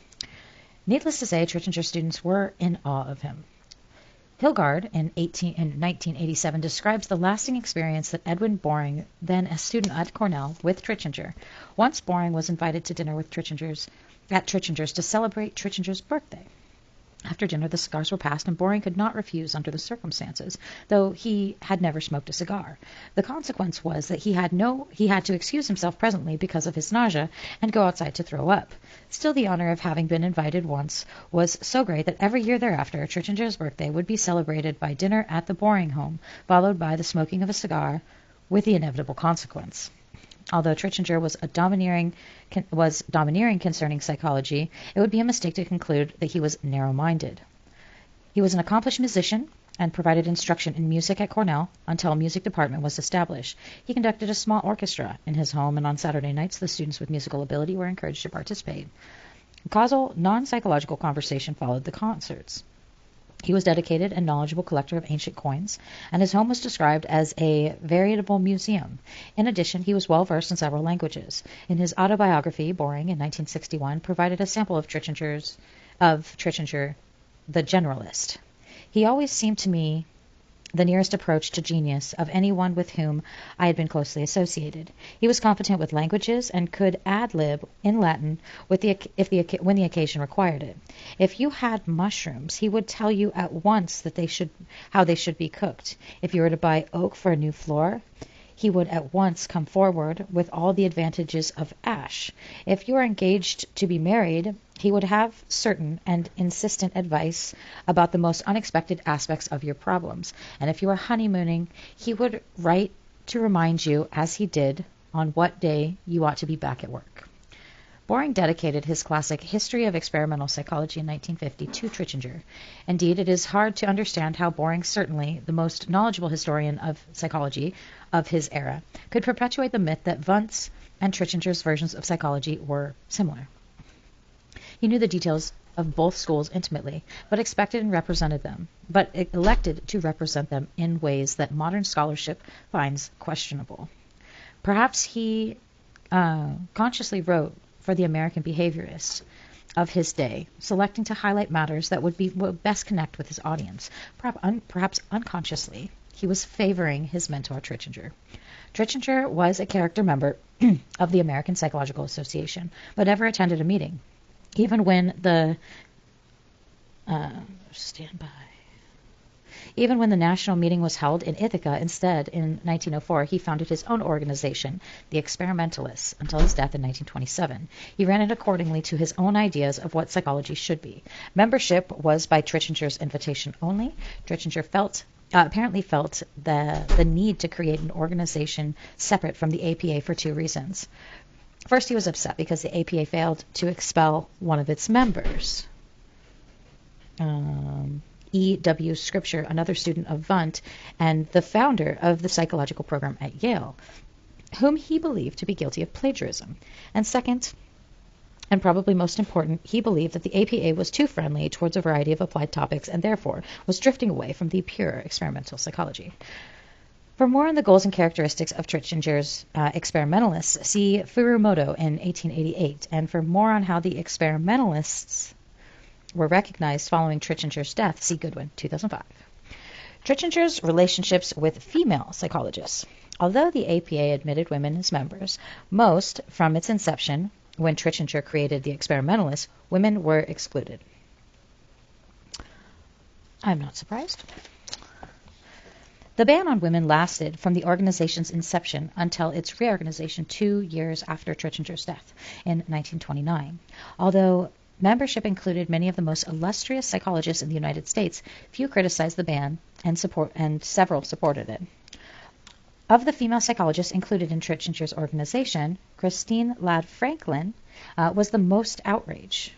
Needless to say, Trichinger's students were in awe of him. Hilgard in 1987 describes the lasting experience that Edwin Boring, then a student at Cornell, with Trichinger. Once Boring was invited to dinner with Trichinger's to celebrate Trichinger's birthday. After dinner, the cigars were passed, and Boring could not refuse under the circumstances, though he had never smoked a cigar. The consequence was that he had to excuse himself presently because of his nausea and go outside to throw up. Still, the honor of having been invited once was so great that every year thereafter, Trichinger's birthday would be celebrated by dinner at the Boring home, followed by the smoking of a cigar, with the inevitable consequence. Although Trichinger was domineering concerning psychology, it would be a mistake to conclude that he was narrow-minded. He was an accomplished musician and provided instruction in music at Cornell until a music department was established. He conducted a small orchestra in his home, and on Saturday nights the students with musical ability were encouraged to participate. Causal, non-psychological conversation followed the concerts. He was dedicated and knowledgeable collector of ancient coins, and his home was described as a veritable museum. In addition, he was well versed in several languages. In his autobiography, Boring, in 1961, provided a sample of Trichinger, the generalist. He always seemed to me the nearest approach to genius of anyone with whom I had been closely associated. He was competent with languages and could ad-lib in Latin when the occasion required it. If you had mushrooms, he would tell you at once how they should be cooked. If you were to buy oak for a new floor, he would at once come forward with all the advantages of ash. If you were engaged to be married, he would have certain and insistent advice about the most unexpected aspects of your problems. And if you were honeymooning, he would write to remind you, as he did, on what day you ought to be back at work. Boring dedicated his classic History of Experimental Psychology in 1950 to Trichinger. Indeed, it is hard to understand how Boring, certainly the most knowledgeable historian of psychology of his era, could perpetuate the myth that Wundt's and Trichinger's versions of psychology were similar. He knew the details of both schools intimately, but elected to represent them in ways that modern scholarship finds questionable. Perhaps he consciously wrote for the American behaviorists of his day, selecting to highlight matters that would best connect with his audience. Perhaps unconsciously, he was favoring his mentor, Trichinger. Trichinger was a character member of the American Psychological Association, but never attended a meeting, even when the Even when the national meeting was held in Ithaca instead in 1904, he founded his own organization, the Experimentalists, until his death in 1927. He ran it accordingly to his own ideas of what psychology should be. Membership was by Trichinger's invitation only. Trichinger apparently felt the need to create an organization separate from the APA for two reasons. First, he was upset because the APA failed to expel one of its members. E.W. Scripture, another student of Wundt and the founder of the psychological program at Yale, whom he believed to be guilty of plagiarism. And second, and probably most important, he believed that the APA was too friendly towards a variety of applied topics and therefore was drifting away from the pure experimental psychology. For more on the goals and characteristics of Trichinger's experimentalists, see Furumoto in 1888, and for more on how the experimentalists were recognized following Trichinger's death, see Goodwin, 2005. Trichinger's relationships with female psychologists. Although the APA admitted women as members, most, from its inception, when Trichinger created the experimentalists, women were excluded. I'm not surprised. The ban on women lasted from the organization's inception until its reorganization 2 years after Trichinger's death in 1929. Although membership included many of the most illustrious psychologists in the United States, few criticized the ban and several supported it. Of the female psychologists included in Trichinger's organization, Christine Ladd Franklin was the most outraged.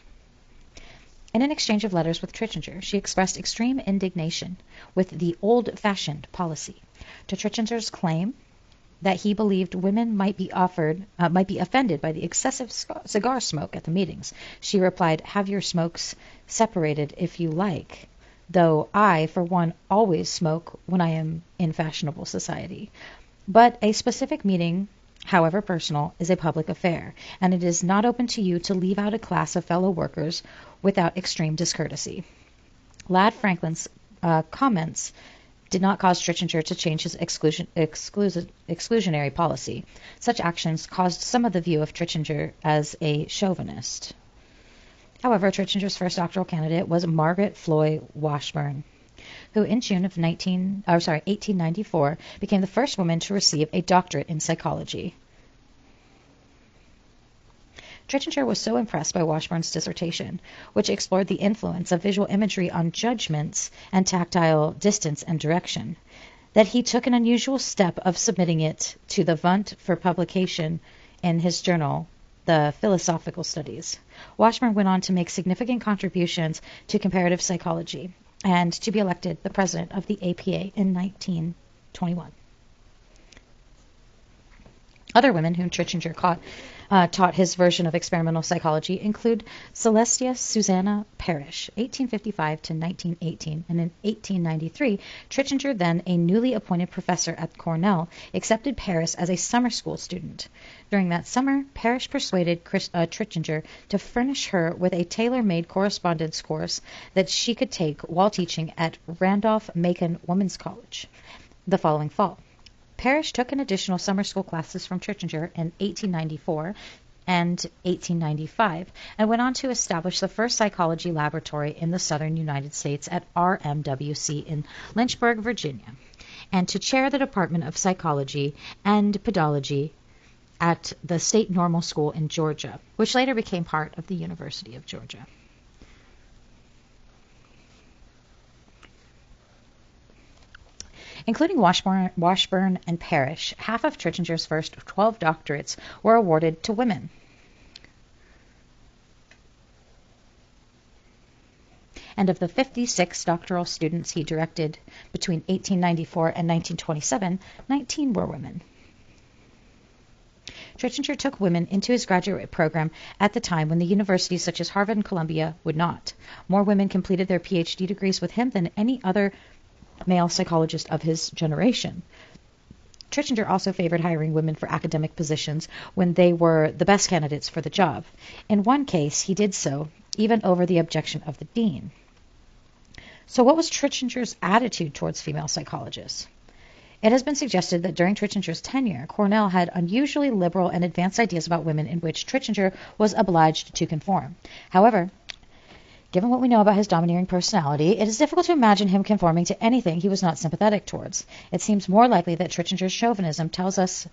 In an exchange of letters with Trichinger, she expressed extreme indignation with the old-fashioned policy. To Trichinger's claim that he believed women might be offended by the excessive cigar smoke at the meetings, she replied, "Have your smokes separated if you like, though I, for one, always smoke when I am in fashionable society. But a specific meeting, however personal, is a public affair, and it is not open to you to leave out a class of fellow workers without extreme discourtesy." Ladd Franklin's comments did not cause Trichinger to change his exclusionary policy. Such actions caused some of the view of Trichinger as a chauvinist. However, Trichinger's first doctoral candidate was Margaret Floy Washburn, who in June of 1894 became the first woman to receive a doctorate in psychology. Trichinger was so impressed by Washburn's dissertation, which explored the influence of visual imagery on judgments and tactile distance and direction, that he took an unusual step of submitting it to the Wundt for publication in his journal, the Philosophical Studies. Washburn went on to make significant contributions to comparative psychology and to be elected the president of the APA in 1921. Other women whom Trichinger taught his version of experimental psychology include Celestia Susanna Parrish, 1855 to 1918, and in 1893, Trichinger, then a newly appointed professor at Cornell, accepted Parrish as a summer school student. During that summer, Parrish persuaded Trichinger to furnish her with a tailor-made correspondence course that she could take while teaching at Randolph-Macon Women's College the following fall. Parrish took an additional summer school classes from Trichinger in 1894 and 1895 and went on to establish the first psychology laboratory in the southern United States at RMWC in Lynchburg, Virginia, and to chair the Department of Psychology and Pedology at the State Normal School in Georgia, which later became part of the University of Georgia. Including Washburn and Parrish, half of Trichinger's first 12 doctorates were awarded to women. And of the 56 doctoral students he directed between 1894 and 1927, 19 were women. Trichinger took women into his graduate program at the time when the universities such as Harvard and Columbia would not. More women completed their PhD degrees with him than any other male psychologist of his generation. Trichinger also favored hiring women for academic positions when they were the best candidates for the job. In one case, he did so even over the objection of the dean. So what was Trichinger's attitude towards female psychologists? It has been suggested that during Trichinger's tenure, Cornell had unusually liberal and advanced ideas about women in which Trichinger was obliged to conform. However, given what we know about his domineering personality, it is difficult to imagine him conforming to anything he was not sympathetic towards. It seems more likely that Trichinger's chauvinism tells us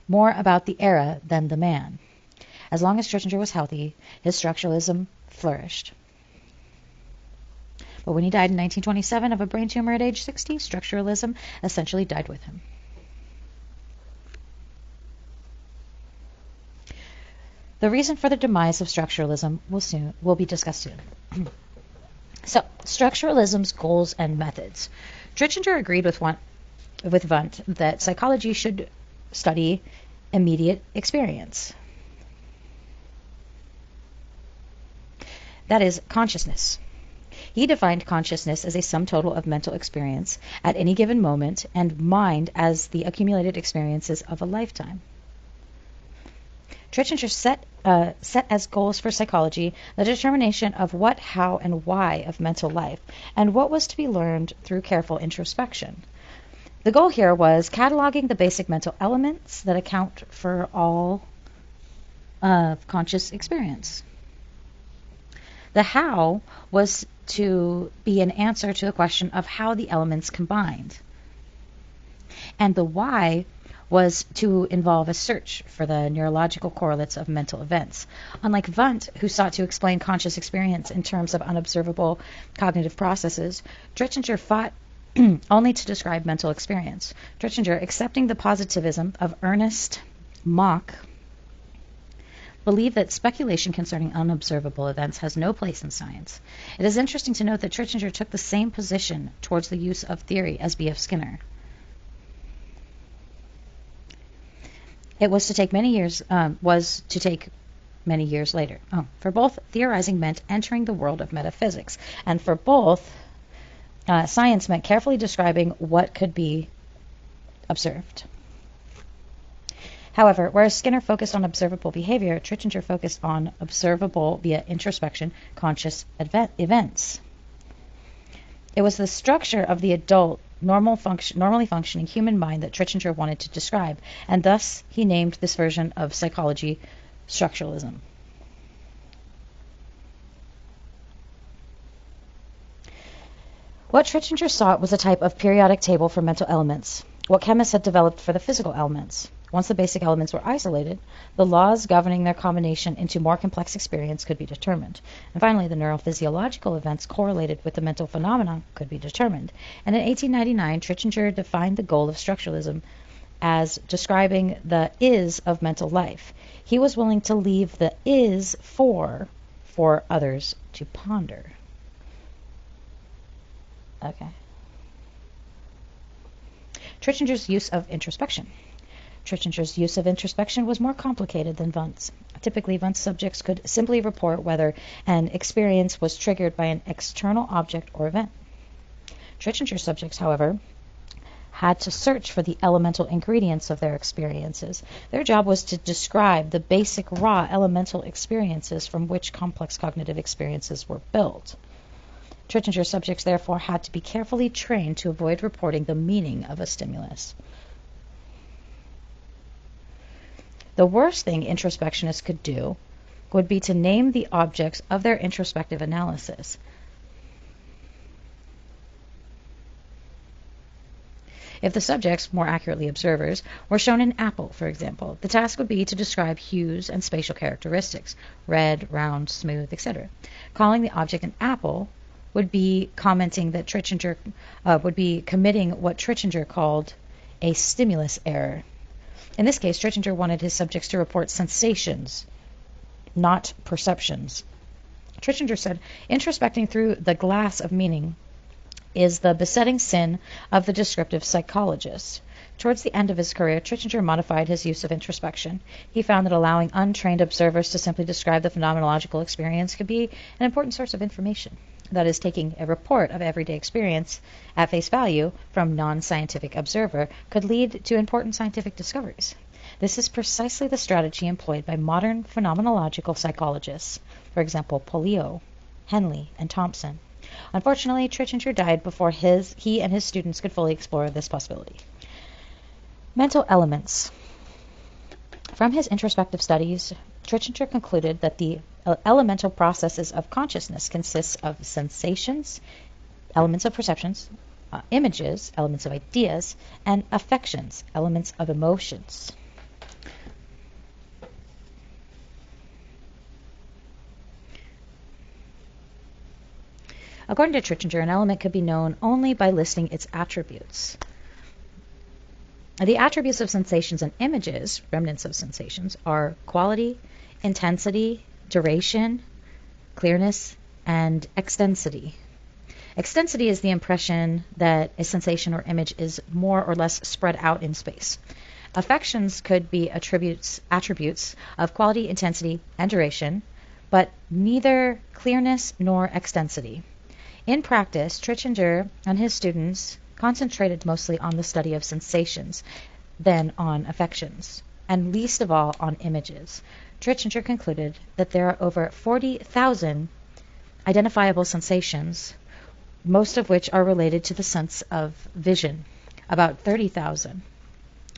more about the era than the man. As long as Tricchinger was healthy, his structuralism flourished. But when he died in 1927 of a brain tumor at age 60, structuralism essentially died with him. The reason for the demise of structuralism will be discussed soon. So, structuralism's goals and methods. Tricchinger agreed with Wundt that psychology should study immediate experience. That is, consciousness. He defined consciousness as a sum total of mental experience at any given moment, and mind as the accumulated experiences of a lifetime. Tricchinger set as goals for psychology the determination of what, how, and why of mental life, and what was to be learned through careful introspection. The goal here was cataloging the basic mental elements that account for all of conscious experience. The how was to be an answer to the question of how the elements combined. And the why was to involve a search for the neurological correlates of mental events. Unlike Wundt, who sought to explain conscious experience in terms of unobservable cognitive processes, Tricchinger fought only to describe mental experience. Tricchinger, accepting the positivism of Ernst Mach, believed that speculation concerning unobservable events has no place in science. It is interesting to note that Tricchinger took the same position towards the use of theory as B.F. Skinner. It was to take many years later. For both, theorizing meant entering the world of metaphysics, and for both, science meant carefully describing what could be observed. However, whereas Skinner focused on observable behavior, Tricchinger focused on observable via introspection conscious events. It was the structure of the adult, normally functioning human mind that Tricchinger wanted to describe, and thus he named this version of psychology structuralism. What Tricchinger sought was a type of periodic table for mental elements, what chemists had developed for the physical elements. Once the basic elements were isolated, the laws governing their combination into more complex experience could be determined. And finally, the neurophysiological events correlated with the mental phenomena could be determined. And in 1899, Tricchinger defined the goal of structuralism as describing the is of mental life. He was willing to leave the is for others to ponder. Okay. Trichinger's use of introspection. Trichinger's use of introspection was more complicated than Wundt's. Typically, Wundt's subjects could simply report whether an experience was triggered by an external object or event. Trichinger's subjects, however, had to search for the elemental ingredients of their experiences. Their job was to describe the basic raw elemental experiences from which complex cognitive experiences were built. Trichinger's subjects therefore had to be carefully trained to avoid reporting the meaning of a stimulus. The worst thing introspectionists could do would be to name the objects of their introspective analysis. If the subjects, more accurately observers, were shown an apple, for example, the task would be to describe hues and spatial characteristics, red, round, smooth, etc. Calling the object an apple would be commenting that Tricchinger would be committing what Tricchinger called a stimulus error. In this case, Tricchinger wanted his subjects to report sensations, not perceptions. Tricchinger said, introspecting through the glass of meaning is the besetting sin of the descriptive psychologist. Towards the end of his career, Tricchinger modified his use of introspection. He found that allowing untrained observers to simply describe the phenomenological experience could be an important source of information. that is, taking a report of everyday experience at face value from non-scientific observer, could lead to important scientific discoveries. This is precisely the strategy employed by modern phenomenological psychologists, for example, Polio, Henley, and Thompson. Unfortunately, Trichinger died before he and his students could fully explore this possibility. Mental elements. From his introspective studies, Trichinger concluded that the elemental processes of consciousness consists of sensations, elements of perceptions, images, elements of ideas, and affections, elements of emotions. According to Trichinger, an element could be known only by listing its attributes. The attributes of sensations and images, remnants of sensations, are quality, intensity, duration, clearness, and extensity. Extensity is the impression that a sensation or image is more or less spread out in space. Affections could be attributes of quality, intensity, and duration, but neither clearness nor extensity. In practice, Trichinger and his students concentrated mostly on the study of sensations, then on affections, and least of all on images. Trichinger concluded that there are over 40,000 identifiable sensations, most of which are related to the sense of vision, about 30,000,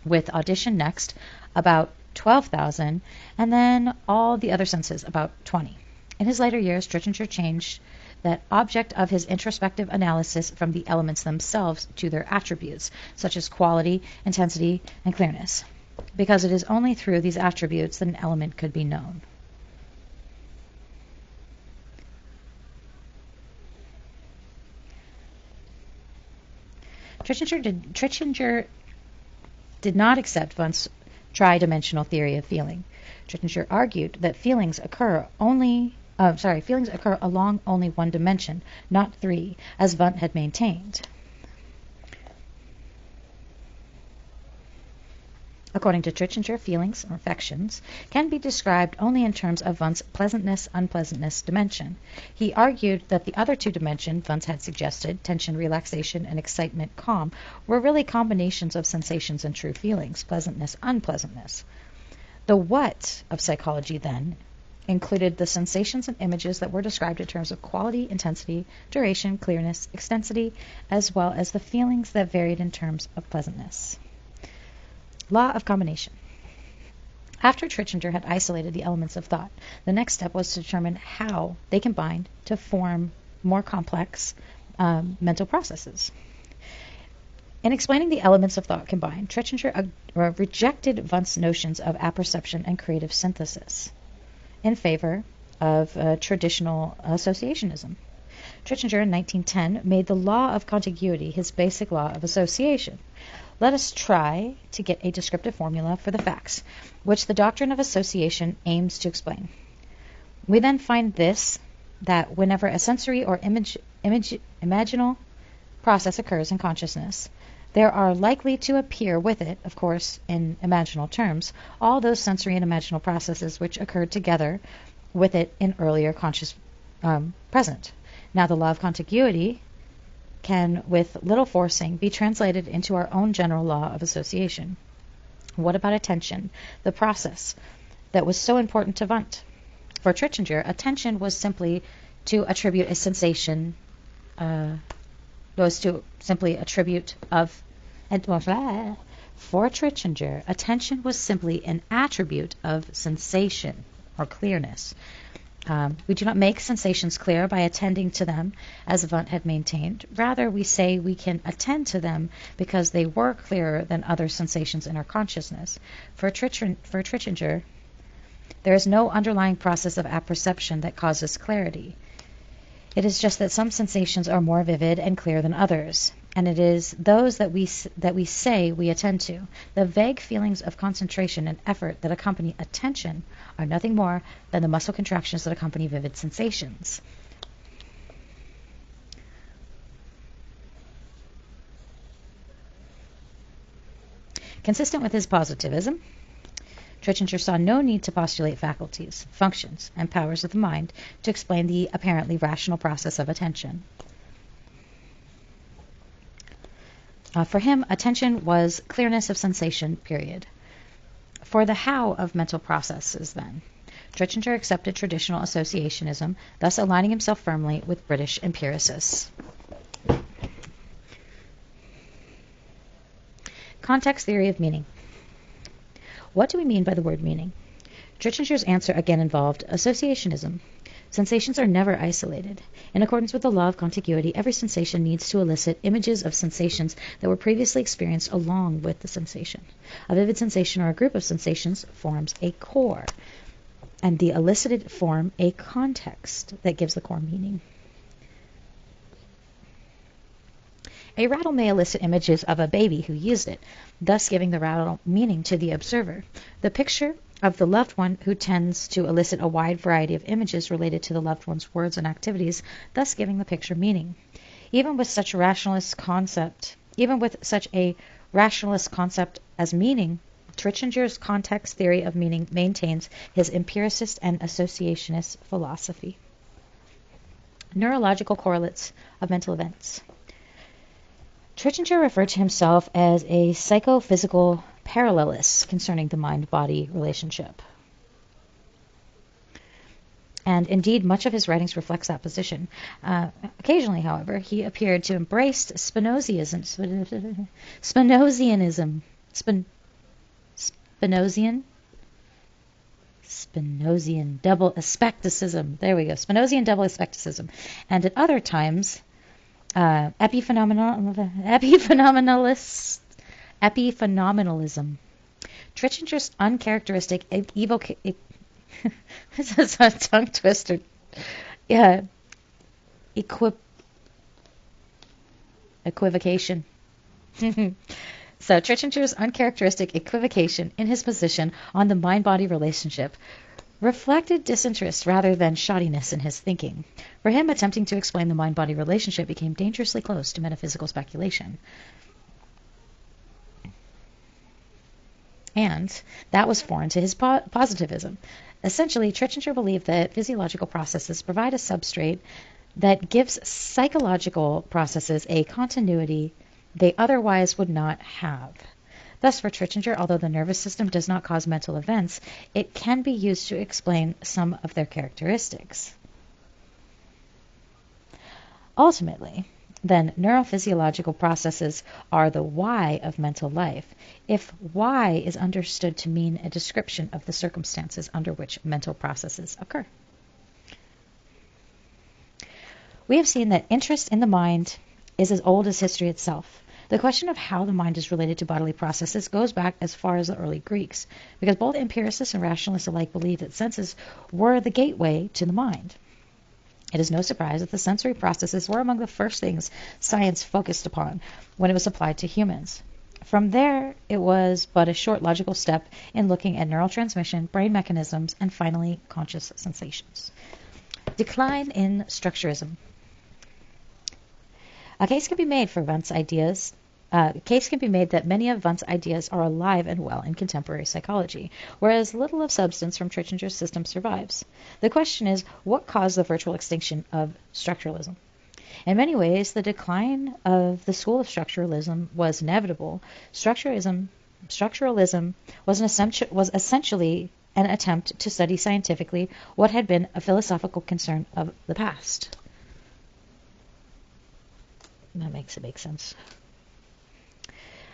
with audition next, about 12,000, and then all the other senses, about 20. In his later years, Trichinger changed that object of his introspective analysis from the elements themselves to their attributes, such as quality, intensity, and clearness, because it is only through these attributes that an element could be known. Trichinger did not accept Wundt's tri-dimensional theory of feeling. Trichinger argued that feelings occur along only one dimension, not three, as Wundt had maintained. According to Trichinger, feelings, or affections, can be described only in terms of Wundt's pleasantness-unpleasantness dimension. He argued that the other two dimensions Wundt had suggested, tension, relaxation, and excitement, calm, were really combinations of sensations and true feelings, pleasantness, unpleasantness. The what of psychology, then, included the sensations and images that were described in terms of quality, intensity, duration, clearness, extensity, as well as the feelings that varied in terms of pleasantness. Law of combination. After Trichinger had isolated the elements of thought, the next step was to determine how they combined to form more complex mental processes. In explaining the elements of thought combined, Trichinger rejected Wundt's notions of apperception and creative synthesis in favor of traditional associationism. Trichinger in 1910 made the law of contiguity his basic law of association. Let us try to get a descriptive formula for the facts, which the doctrine of association aims to explain. We then find this, that whenever a sensory or imaginal process occurs in consciousness, there are likely to appear with it, of course, in imaginal terms, all those sensory and imaginal processes which occurred together with it in earlier conscious present. Now, the law of contiguity can, with little forcing, be translated into our own general law of association. What about attention, the process that was so important to Wundt? For Trichinger, attention was simply to attribute a sensation, for Trichinger, attention was simply an attribute of sensation or clearness. We do not make sensations clear by attending to them, as Wundt had maintained. Rather, we say we can attend to them because they were clearer than other sensations in our consciousness. For Trichinger, there is no underlying process of apperception that causes clarity. It is just that some sensations are more vivid and clear than others, and it is those that we say we attend to. The vague feelings of concentration and effort that accompany attention are nothing more than the muscle contractions that accompany vivid sensations. Consistent with his positivism, Trichinger saw no need to postulate faculties, functions, and powers of the mind to explain the apparently rational process of attention. For him, attention was clearness of sensation, period. For the how of mental processes, then, Trichinger accepted traditional associationism, thus aligning himself firmly with British empiricists. Context theory of meaning. What do we mean by the word meaning? Trichinger's answer again involved associationism. Sensations are never isolated. In accordance with the law of contiguity, every sensation needs to elicit images of sensations that were previously experienced along with the sensation. A vivid sensation or a group of sensations forms a core, and the elicited form a context that gives the core meaning. A rattle may elicit images of a baby who used it, thus giving the rattle meaning to the observer. The picture of the loved one who tends to elicit a wide variety of images related to the loved one's words and activities, thus giving the picture meaning. Even with such a rationalist concept as meaning, Trichinger's context theory of meaning maintains his empiricist and associationist philosophy. Neurological correlates of mental events. Trichinger referred to himself as a psychophysical parallelist concerning the mind-body relationship. And indeed, much of his writings reflects that position. Occasionally, however, he appeared to embrace Spinozianism, Spinozian double aspecticism. There we go. Spinozian double aspecticism. And at other times, epiphenomenalism. Trichinger's uncharacteristic this is a tongue twister. Equivocation. So Trichinger's uncharacteristic equivocation in his position on the mind-body relationship reflected disinterest rather than shoddiness in his thinking. For him, attempting to explain the mind-body relationship became dangerously close to metaphysical speculation. And that was foreign to his positivism. Essentially, Trichinger believed that physiological processes provide a substrate that gives psychological processes a continuity they otherwise would not have. Thus, for Trichinger, although the nervous system does not cause mental events, it can be used to explain some of their characteristics. Ultimately, then, neurophysiological processes are the why of mental life, if why is understood to mean a description of the circumstances under which mental processes occur. We have seen that interest in the mind is as old as history itself. The question of how the mind is related to bodily processes goes back as far as the early Greeks, because both empiricists and rationalists alike believed that senses were the gateway to the mind. It is no surprise that the sensory processes were among the first things science focused upon when it was applied to humans. From there, it was but a short logical step in looking at neural transmission, brain mechanisms, and finally, conscious sensations. Decline in structurism. A case can be made that many of Wundt's ideas are alive and well in contemporary psychology, whereas little of substance from Trichinger's system survives. The question is, what caused the virtual extinction of structuralism? In many ways, the decline of the school of structuralism was inevitable. Structuralism was essentially an attempt to study scientifically what had been a philosophical concern of the past. That makes sense.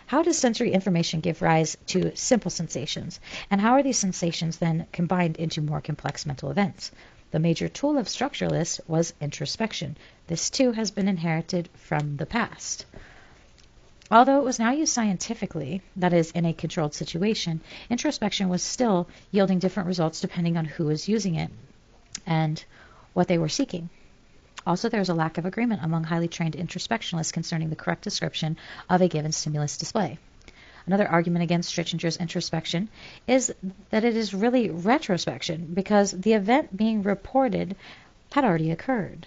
How does sensory information give rise to simple sensations? And how are these sensations then combined into more complex mental events? The major tool of structuralists was introspection. This too has been inherited from the past. Although it was now used scientifically, that is, in a controlled situation, introspection was still yielding different results depending on who was using it and what they were seeking. Also, there is a lack of agreement among highly trained introspectionists concerning the correct description of a given stimulus display. Another argument against Trichinger's introspection is that it is really retrospection, because the event being reported had already occurred.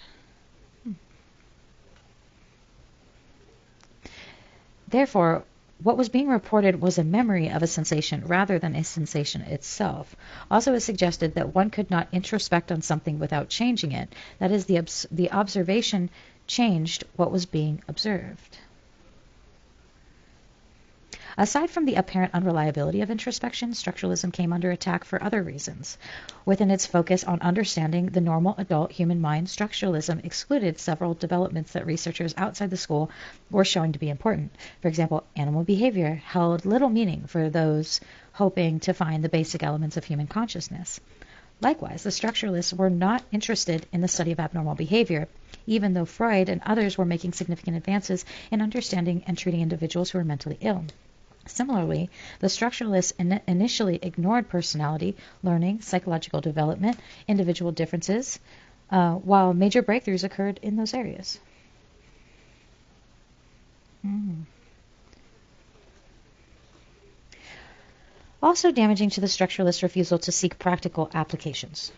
Therefore, what was being reported was a memory of a sensation rather than a sensation itself. Also, it suggested that one could not introspect on something without changing it. That is, the observation changed what was being observed. Aside from the apparent unreliability of introspection, structuralism came under attack for other reasons. Within its focus on understanding the normal adult human mind, structuralism excluded several developments that researchers outside the school were showing to be important. For example, animal behavior held little meaning for those hoping to find the basic elements of human consciousness. Likewise, the structuralists were not interested in the study of abnormal behavior, even though Freud and others were making significant advances in understanding and treating individuals who were mentally ill. Similarly, the structuralists initially ignored personality, learning, psychological development, individual differences, while major breakthroughs occurred in those areas. Also damaging to the structuralist refusal to seek practical applications.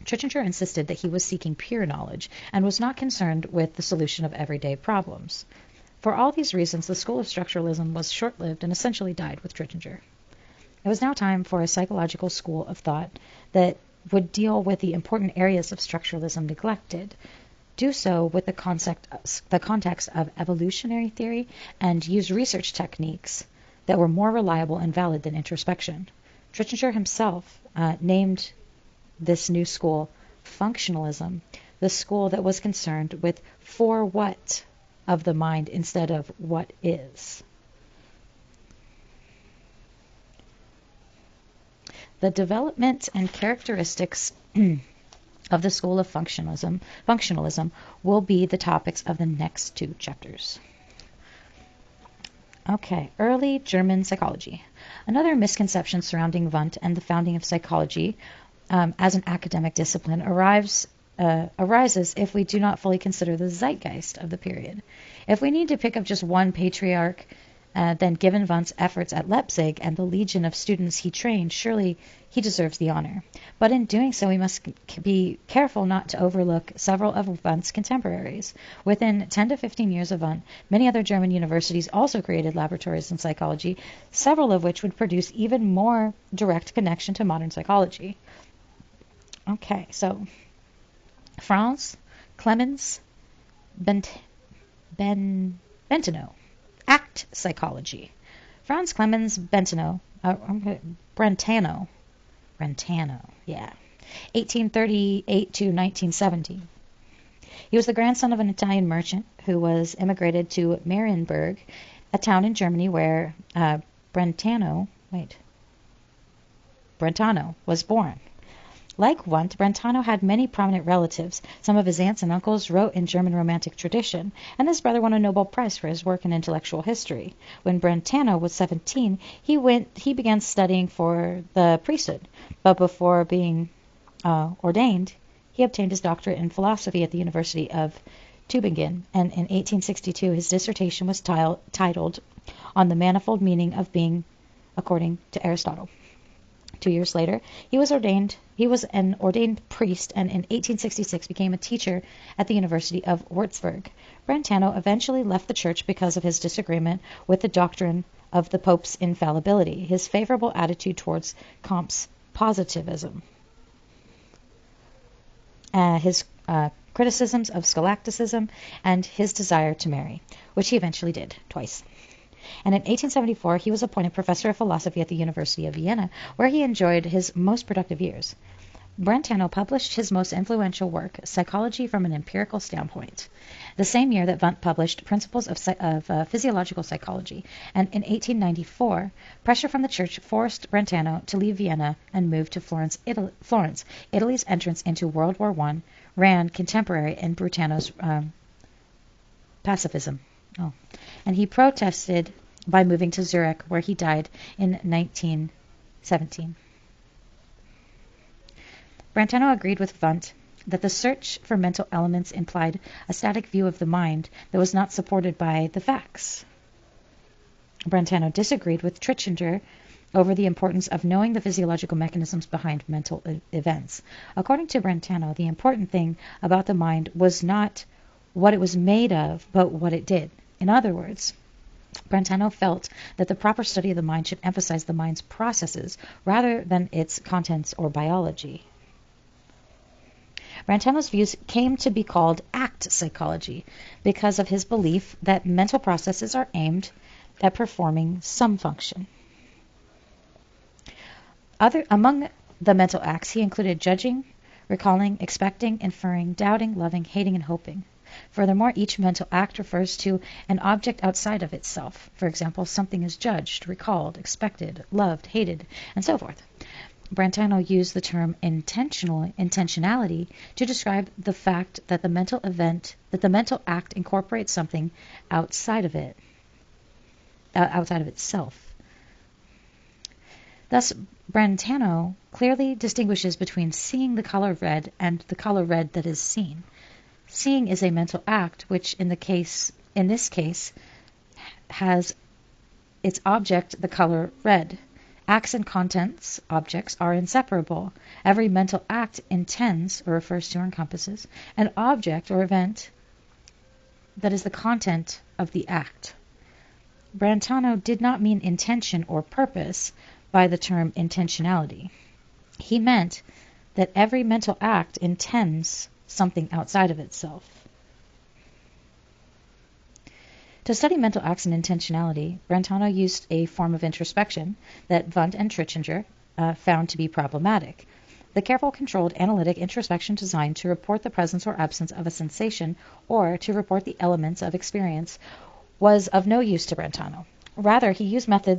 Trichinger insisted that he was seeking pure knowledge and was not concerned with the solution of everyday problems. For all these reasons, the school of structuralism was short-lived and essentially died with Trichinger. It was now time for a psychological school of thought that would deal with the important areas of structuralism neglected, do so with the context of evolutionary theory, and use research techniques that were more reliable and valid than introspection. Trichinger himself named this new school functionalism, the school that was concerned with for what of the mind instead of what is. The development and characteristics of the school of functionalism will be the topics of the next two chapters. Okay, early German psychology. Another misconception surrounding Wundt and the founding of psychology as an academic discipline arises if we do not fully consider the zeitgeist of the period. If we need to pick up just one patriarch, then given Wundt's efforts at Leipzig and the legion of students he trained, surely he deserves the honor. But in doing so, we must be careful not to overlook several of Wundt's contemporaries. Within 10 to 15 years of Wundt, many other German universities also created laboratories in psychology, several of which would produce even more direct connection to modern psychology. Okay, so Franz Clemens Bentenau, ACT psychology. Franz Clemens Brentano, 1838 to 1970. He was the grandson of an Italian merchant who was immigrated to Marienburg, a town in Germany where Brentano was born. Like Wundt, Brentano had many prominent relatives. Some of his aunts and uncles wrote in German Romantic tradition, and his brother won a Nobel Prize for his work in intellectual history. When Brentano was 17, he began studying for the priesthood, but before being ordained, he obtained his doctorate in philosophy at the University of Tübingen, and in 1862 his dissertation was titled On the Manifold Meaning of Being According to Aristotle. 2 years later, he was an ordained priest, and in 1866 became a teacher at the University of Würzburg. Brentano eventually left the church because of his disagreement with the doctrine of the Pope's infallibility, his favorable attitude towards Comte's positivism, his criticisms of scholasticism, and his desire to marry, which he eventually did twice. And in 1874, he was appointed professor of philosophy at the University of Vienna, where he enjoyed his most productive years. Brentano published his most influential work, Psychology from an Empirical Standpoint, the same year that Wundt published Principles of Physiological Psychology, and in 1894, pressure from the church forced Brentano to leave Vienna and move to Florence. Italy's entrance into World War I ran contemporary in Brentano's pacifism. And he protested by moving to Zurich, where he died in 1917. Brentano agreed with Wundt that the search for mental elements implied a static view of the mind that was not supported by the facts. Brentano disagreed with Trichinger over the importance of knowing the physiological mechanisms behind mental events. According to Brentano, the important thing about the mind was not what it was made of, but what it did. In other words, Brentano felt that the proper study of the mind should emphasize the mind's processes rather than its contents or biology. Brentano's views came to be called act psychology because of his belief that mental processes are aimed at performing some function. Among the mental acts, he included judging, recalling, expecting, inferring, doubting, loving, hating, and hoping. Furthermore, each mental act refers to an object outside of itself. For example, something is judged, recalled, expected, loved, hated, and so forth. Brentano used the term intentionality to describe the fact that the mental act incorporates something outside of itself. Thus, Brentano clearly distinguishes between seeing the color red and the color red that is seen. Seeing is a mental act, which in this case has its object the color red. Acts and contents, objects, are inseparable. Every mental act intends, or refers to or encompasses, an object or event that is the content of the act. Brentano did not mean intention or purpose by the term intentionality. He meant that every mental act intends something outside of itself. To study mental acts and intentionality, Brentano used a form of introspection that Wundt and Trichinger found to be problematic. The careful, controlled, analytic introspection designed to report the presence or absence of a sensation or to report the elements of experience was of no use to Brentano. Rather, he used the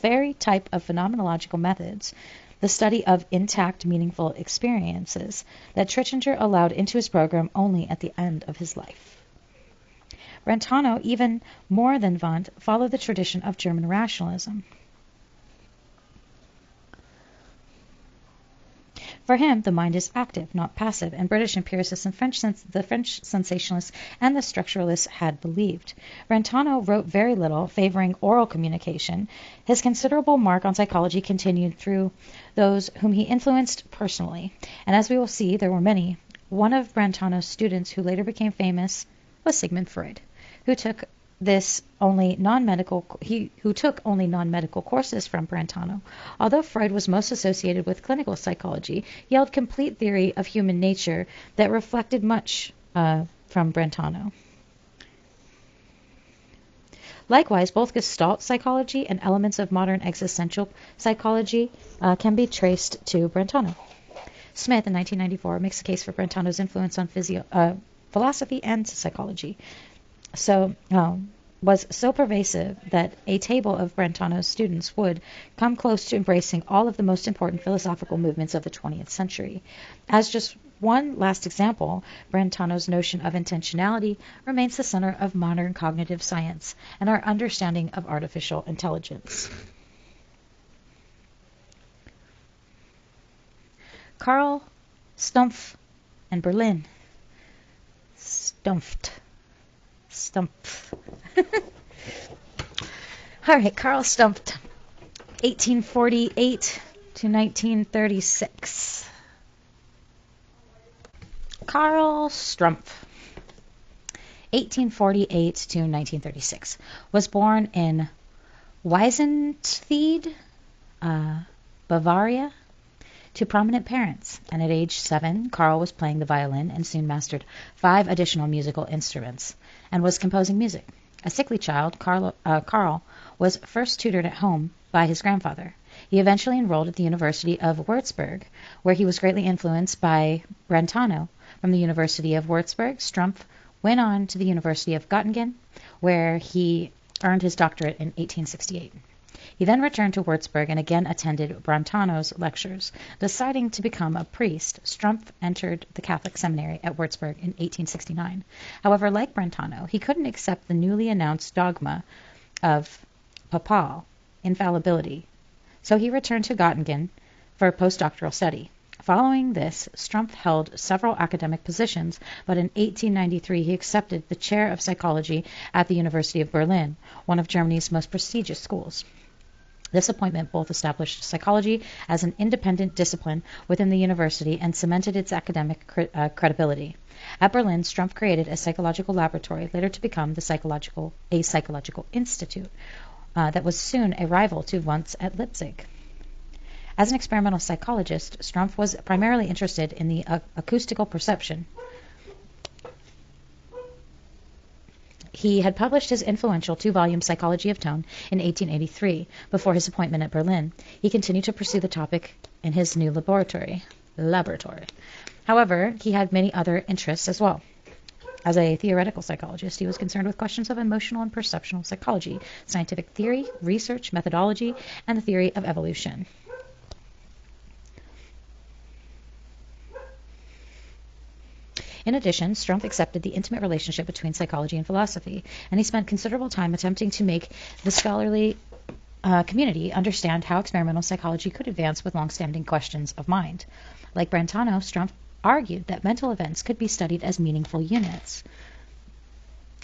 very type of phenomenological methods, the study of intact, meaningful experiences, that Trichinger allowed into his program only at the end of his life. Brentano, even more than Wundt, followed the tradition of German rationalism. For him, the mind is active, not passive, and British empiricists and the French sensationalists and the structuralists had believed. Brentano wrote very little, favoring oral communication. His considerable mark on psychology continued through those whom he influenced personally, and as we will see, there were many. One of Brentano's students who later became famous was Sigmund Freud, who took only non-medical courses from Brentano. Although Freud was most associated with clinical psychology, he held complete theory of human nature that reflected much from Brentano. Likewise, both Gestalt psychology and elements of modern existential psychology can be traced to Brentano. Smith, in 1994, makes a case for Brentano's influence on philosophy and psychology. Was so pervasive that a table of Brentano's students would come close to embracing all of the most important philosophical movements of the 20th century. As just one last example, Brentano's notion of intentionality remains the center of modern cognitive science and our understanding of artificial intelligence. Karl Stumpf and Berlin. Stumpf. All right, Karl Stumpf, 1848 to 1936. Karl Stumpf, 1848 to 1936, was born in Weisenfeld, Bavaria, to prominent parents, and at age 7, Karl was playing the violin and soon mastered 5 additional musical instruments and was composing music. A sickly child, Karl was first tutored at home by his grandfather. He eventually enrolled at the University of Würzburg, where he was greatly influenced by Brentano. From the University of Würzburg, Stumpf went on to the University of Göttingen, where he earned his doctorate in 1868. He then returned to Würzburg and again attended Brentano's lectures. Deciding to become a priest, Stumpf entered the Catholic seminary at Würzburg in 1869. However, like Brentano, he couldn't accept the newly announced dogma of papal infallibility, so he returned to Göttingen for postdoctoral study. Following this, Stumpf held several academic positions, but in 1893 he accepted the chair of psychology at the University of Berlin, one of Germany's most prestigious schools. This appointment both established psychology as an independent discipline within the university and cemented its academic credibility. At Berlin, Strumpf created a psychological laboratory, later to become a psychological institute, that was soon a rival to Wundt's at Leipzig. As an experimental psychologist, Strumpf was primarily interested in the acoustical perception. He had published his influential 2-volume Psychology of Tone in 1883, before his appointment at Berlin. He continued to pursue the topic in his new laboratory. However, he had many other interests as well. As a theoretical psychologist, he was concerned with questions of emotional and perceptual psychology, scientific theory, research, methodology, and the theory of evolution. In addition, Strumpf accepted the intimate relationship between psychology and philosophy, and he spent considerable time attempting to make the scholarly community understand how experimental psychology could advance with long-standing questions of mind. Like Brentano, Strumpf argued that mental events could be studied as meaningful units,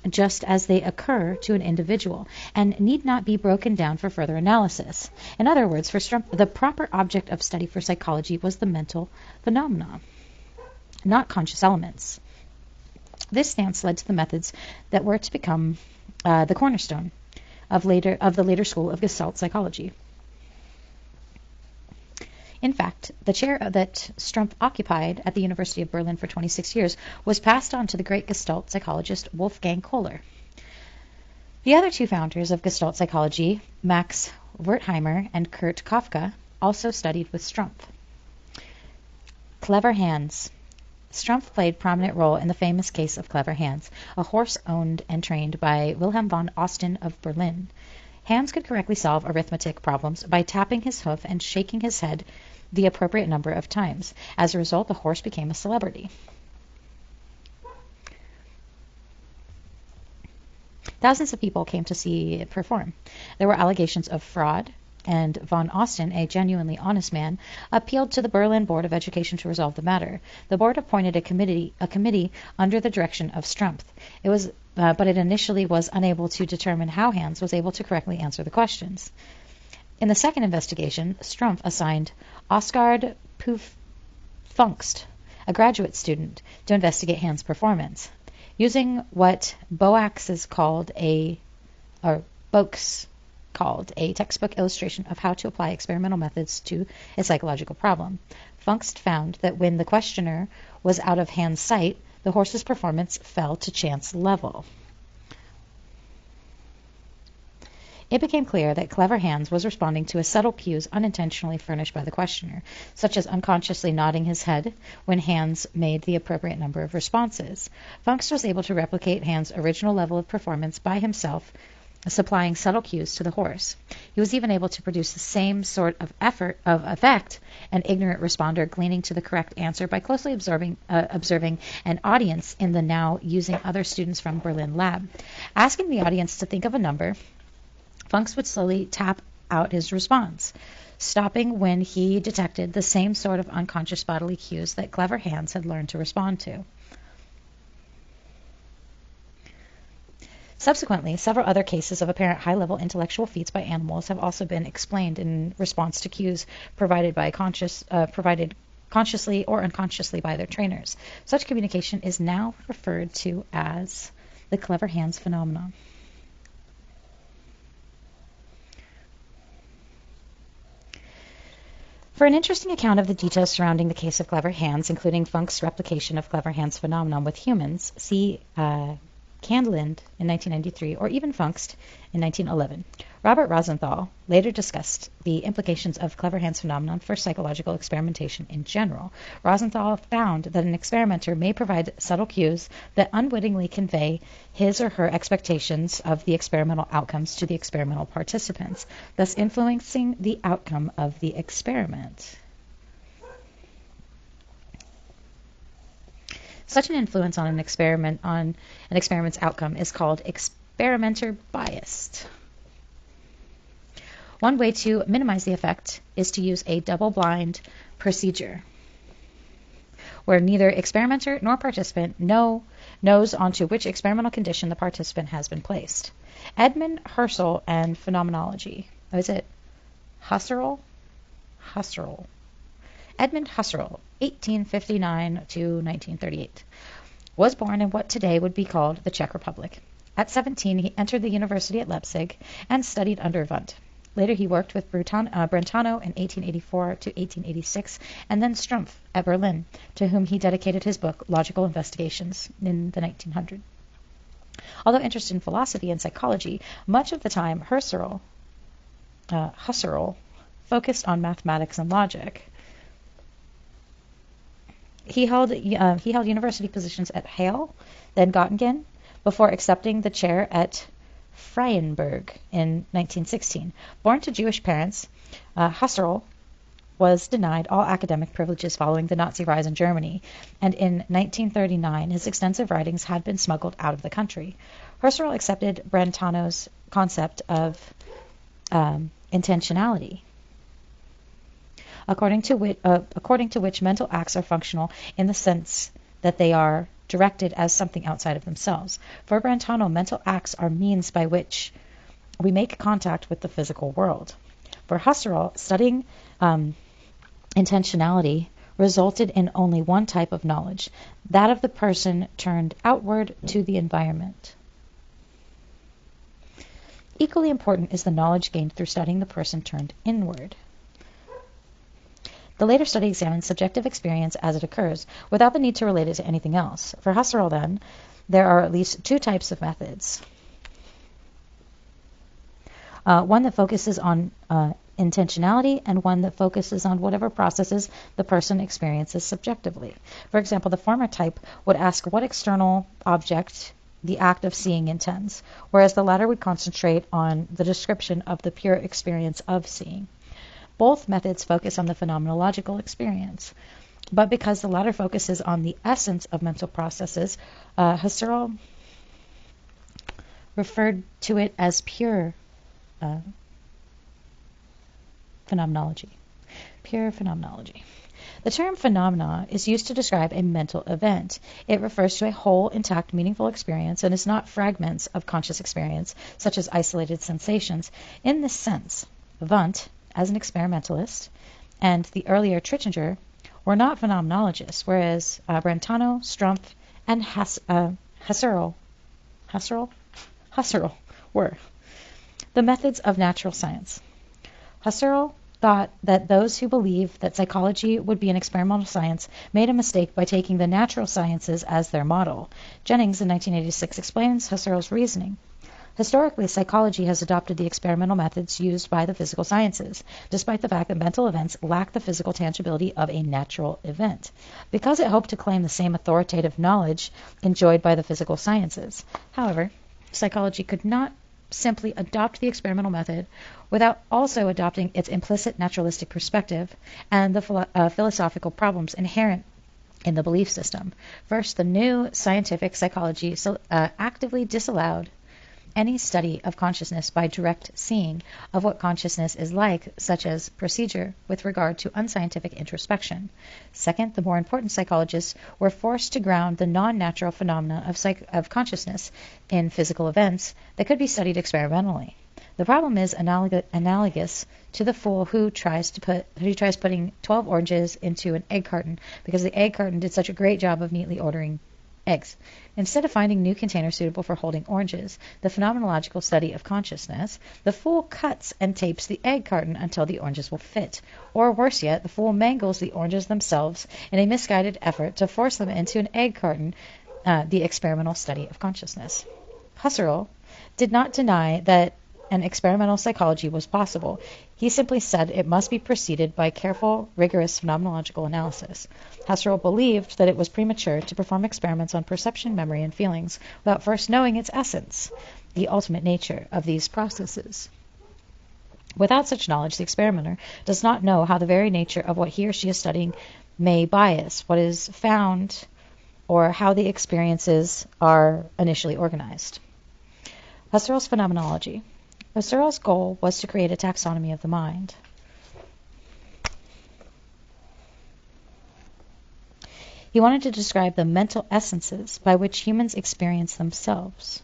just as they occur to an individual, and need not be broken down for further analysis. In other words, for Strumpf, the proper object of study for psychology was the mental phenomena, not conscious elements. This stance led to the methods that were to become the cornerstone of the later school of Gestalt psychology. In fact, the chair that Strumpf occupied at the University of Berlin for 26 years was passed on to the great Gestalt psychologist Wolfgang Kohler. The other two founders of Gestalt psychology, Max Wertheimer and Kurt Kafka, also studied with Strumpf. Clever Hans. Strumpf played a prominent role in the famous case of Clever Hans, a horse owned and trained by Wilhelm von Osten of Berlin. Hans could correctly solve arithmetic problems by tapping his hoof and shaking his head the appropriate number of times. As a result, the horse became a celebrity. Thousands of people came to see it perform. There were allegations of fraud, and von Osten, a genuinely honest man, appealed to the Berlin Board of Education to resolve the matter. The board appointed a committee under the direction of Strumpf. But it initially was unable to determine how Hans was able to correctly answer the questions. In the second investigation, Strumpf assigned Oskar Pfungst, a graduate student, to investigate Hans' performance. Using what Boakes called a textbook illustration of how to apply experimental methods to a psychological problem, Pfungst found that when the questioner was out of Hans' sight, the horse's performance fell to chance level. It became clear that Clever Hans was responding to subtle cues unintentionally furnished by the questioner, such as unconsciously nodding his head when Hans made the appropriate number of responses. Pfungst was able to replicate Hans' original level of performance by himself, supplying subtle cues to the horse. He was even able to produce the same sort of effect, an ignorant responder gleaning to the correct answer by closely observing an audience in the now using other students from Berlin lab. Asking the audience to think of a number, Pfungst would slowly tap out his response, stopping when he detected the same sort of unconscious bodily cues that Clever Hans had learned to respond to. Subsequently, several other cases of apparent high-level intellectual feats by animals have also been explained in response to cues provided consciously or unconsciously by their trainers. Such communication is now referred to as the Clever Hans phenomenon. For an interesting account of the details surrounding the case of Clever Hans, including Pfungst's replication of Clever Hans phenomenon with humans, see Candland in 1993, or even Pfungst in 1911. Robert Rosenthal later discussed the implications of Clever Hans phenomenon for psychological experimentation in general. Rosenthal found that an experimenter may provide subtle cues that unwittingly convey his or her expectations of the experimental outcomes to the experimental participants, thus influencing the outcome of the experiment. Such an influence on an experiment's outcome is called experimenter bias. One way to minimize the effect is to use a double-blind procedure, where neither experimenter nor participant knows onto which experimental condition the participant has been placed. Edmund Husserl and Phenomenology. Oh, is it Husserl, Husserl, Edmund Husserl, 1859 to 1938, was born in what today would be called the Czech Republic. At 17, he entered the university at Leipzig and studied under Wundt. Later, he worked with Brentano in 1884 to 1886, and then Strumpf at Berlin, to whom he dedicated his book Logical Investigations in the 1900s. Although interested in philosophy and psychology, much of the time Husserl focused on mathematics and logic. He held university positions at Halle, then Göttingen, before accepting the chair at Freienberg in 1916. Born to Jewish parents, Husserl was denied all academic privileges following the Nazi rise in Germany, and in 1939 his extensive writings had been smuggled out of the country. Husserl accepted Brentano's concept of intentionality, according to which mental acts are functional in the sense that they are directed as something outside of themselves. For Brentano, mental acts are means by which we make contact with the physical world. For Husserl, studying intentionality resulted in only one type of knowledge, that of the person turned outward to the environment. Equally important is the knowledge gained through studying the person turned inward. The later study examines subjective experience as it occurs, without the need to relate it to anything else. For Husserl, then, there are at least two types of methods. One that focuses on intentionality, and one that focuses on whatever processes the person experiences subjectively. For example, the former type would ask what external object the act of seeing intends, whereas the latter would concentrate on the description of the pure experience of seeing. Both methods focus on the phenomenological experience, but because the latter focuses on the essence of mental processes, Husserl referred to it as pure phenomenology. Pure phenomenology. The term phenomena is used to describe a mental event. It refers to a whole, intact, meaningful experience and is not fragments of conscious experience, such as isolated sensations. In this sense, Wundt, as an experimentalist, and the earlier Trittinger were not phenomenologists, whereas Brentano, Strumpf, and Husserl were. The methods of natural science. Husserl thought that those who believed that psychology would be an experimental science made a mistake by taking the natural sciences as their model. Jennings, in 1986, explains Husserl's reasoning. Historically, psychology has adopted the experimental methods used by the physical sciences, despite the fact that mental events lack the physical tangibility of a natural event, because it hoped to claim the same authoritative knowledge enjoyed by the physical sciences. However, psychology could not simply adopt the experimental method without also adopting its implicit naturalistic perspective and the philosophical problems inherent in the belief system. First, the new scientific psychology actively disallowed any study of consciousness by direct seeing of what consciousness is like, such as procedure with regard to unscientific introspection. Second, the more important psychologists were forced to ground the non-natural phenomena of consciousness in physical events that could be studied experimentally. The problem is analogous to the fool who tries putting 12 oranges into an egg carton because the egg carton did such a great job of neatly ordering eggs. Instead of finding new containers suitable for holding oranges, the phenomenological study of consciousness, the fool cuts and tapes the egg carton until the oranges will fit. Or worse yet, the fool mangles the oranges themselves in a misguided effort to force them into an egg carton, the experimental study of consciousness. Husserl did not deny that an experimental psychology was possible. He simply said it must be preceded by careful, rigorous phenomenological analysis. Husserl believed that it was premature to perform experiments on perception, memory, and feelings without first knowing its essence, the ultimate nature of these processes. Without such knowledge, the experimenter does not know how the very nature of what he or she is studying may bias what is found or how the experiences are initially organized. Husserl's phenomenology. Husserl's goal was to create a taxonomy of the mind. He wanted to describe the mental essences by which humans experience themselves,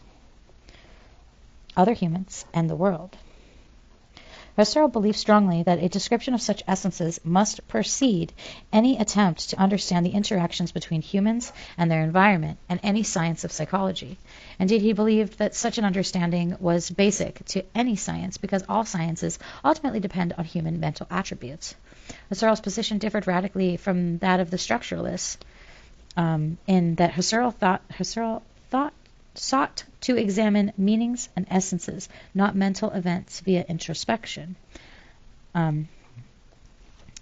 other humans, and the world. Husserl believed strongly that a description of such essences must precede any attempt to understand the interactions between humans and their environment and any science of psychology. Indeed, he believed that such an understanding was basic to any science because all sciences ultimately depend on human mental attributes. Husserl's position differed radically from that of the structuralists, in that Husserl sought to examine meanings and essences, not mental events, via introspection.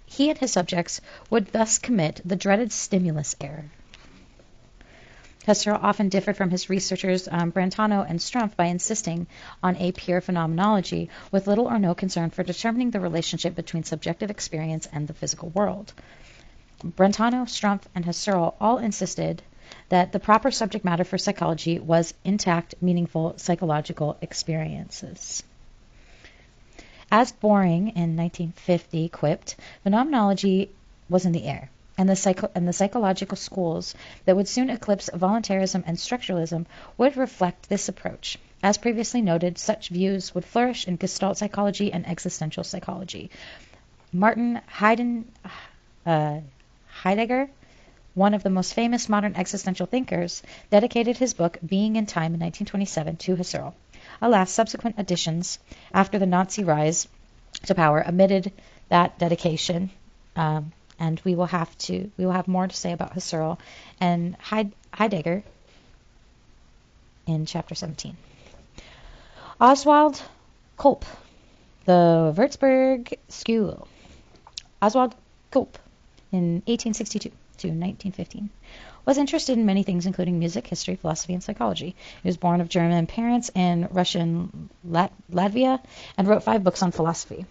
He and his subjects would thus commit the dreaded stimulus error. Husserl often differed from his researchers Brentano and Strumpf by insisting on a pure phenomenology with little or no concern for determining the relationship between subjective experience and the physical world. Brentano, Strumpf, and Husserl all insisted that the proper subject matter for psychology was intact, meaningful psychological experiences. As Boring in 1950 quipped, phenomenology was in the air, and the psychological schools that would soon eclipse voluntarism and structuralism would reflect this approach. As previously noted, such views would flourish in Gestalt psychology and existential psychology. Martin Heidegger, one of the most famous modern existential thinkers, dedicated his book Being in Time in 1927 to Husserl. Alas, subsequent editions after the Nazi rise to power omitted that dedication, and we will have more to say about Husserl and Heidegger in chapter 17. Oswald Kolb, the Würzburg School. Oswald Kolb, in 1862 to 1915, was interested in many things, including music, history, philosophy, and psychology. He was born of German parents in Russian Latvia and wrote 5 books on philosophy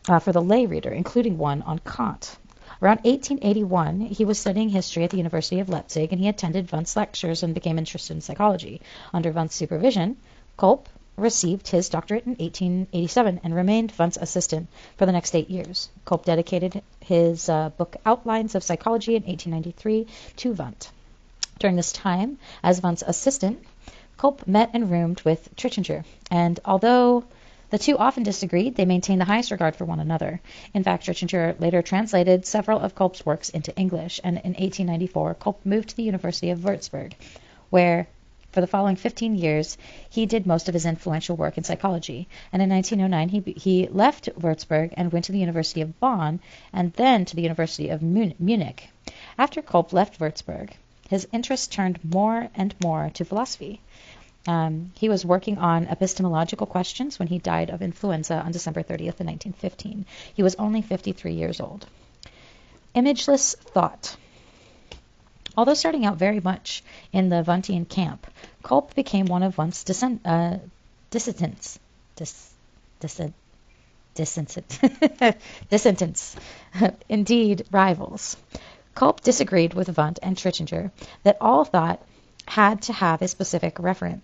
for the lay reader, including one on Kant. Around 1881, he was studying history at the University of Leipzig, and he attended Wundt's lectures and became interested in psychology. Under Wundt's supervision, Kolb received his doctorate in 1887 and remained Wundt's assistant for the next 8 years. Kolb dedicated his book Outlines of Psychology in 1893 to Wundt. During this time, as Wundt's assistant, Kolb met and roomed with Trichinger, and although the two often disagreed, they maintained the highest regard for one another. In fact, Trichinger later translated several of Kolb's works into English, and in 1894, Kolb moved to the University of Würzburg, where for the following 15 years, he did most of his influential work in psychology. And in 1909, he left Würzburg and went to the University of Bonn and then to the University of Munich. After Kolb left Würzburg, his interest turned more and more to philosophy. He was working on epistemological questions when he died of influenza on December 30th, 1915. He was only 53 years old. Imageless thought. Although starting out very much in the Wundtian camp, Kolb became one of Wundt's dissentants, indeed rivals. Kolb disagreed with Wundt and Trichinger that all thought had to have a specific referent.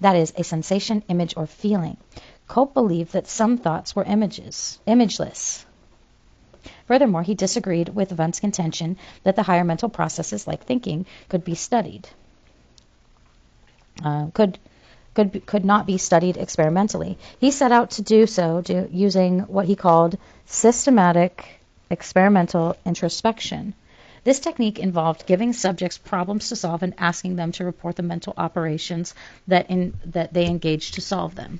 That is, a sensation, image, or feeling. Kolb believed that some thoughts were imageless. Furthermore, he disagreed with Wundt's contention that the higher mental processes, like thinking, could be studied. Could not be studied experimentally. He set out to do so using what he called systematic experimental introspection. This technique involved giving subjects problems to solve and asking them to report the mental operations that they engaged to solve them.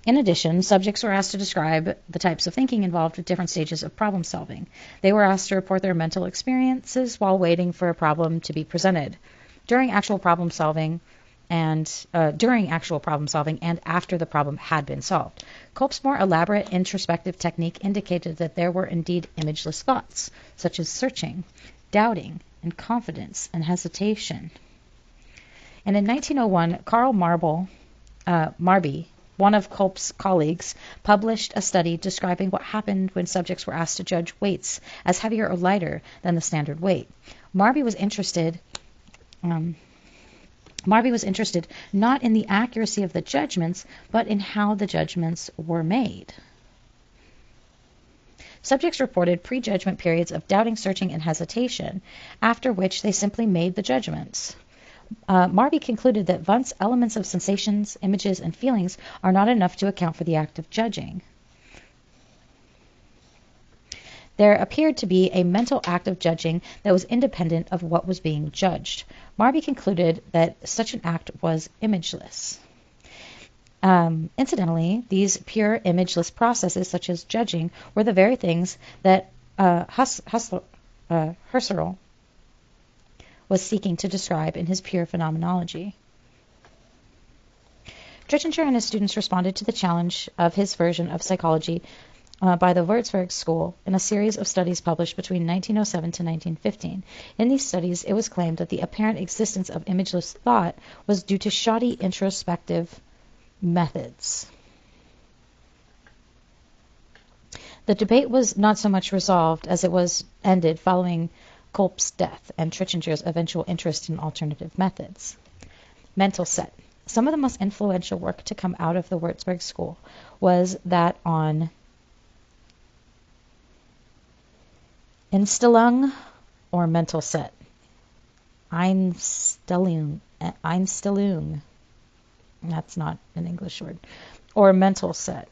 In addition, subjects were asked to describe the types of thinking involved at different stages of problem solving. They were asked to report their mental experiences while waiting for a problem to be presented. During actual problem solving and after the problem had been solved. Kolb's more elaborate introspective technique indicated that there were indeed imageless thoughts, such as searching, doubting, and confidence and hesitation. And in 1901, Karl Marby, one of Kolb's colleagues, published a study describing what happened when subjects were asked to judge weights as heavier or lighter than the standard weight. Marby was interested not in the accuracy of the judgments, but in how the judgments were made. Subjects reported prejudgment periods of doubting, searching, and hesitation, after which they simply made the judgments. Marby concluded that Wundt's elements of sensations, images, and feelings are not enough to account for the act of judging. There appeared to be a mental act of judging that was independent of what was being judged. Marby concluded that such an act was imageless. Incidentally, these pure imageless processes, such as judging, were the very things that Husserl was seeking to describe in his pure phenomenology. Trichinger and his students responded to the challenge of his version of psychology by the Würzburg School in a series of studies published between 1907 to 1915. In these studies, it was claimed that the apparent existence of imageless thought was due to shoddy introspective methods. The debate was not so much resolved as it was ended following Kolb's death and Trichinger's eventual interest in alternative methods. Mental set. Some of the most influential work to come out of the Würzburg School was that on Einstellung or mental set. Einstellung. That's not an English word. Or mental set.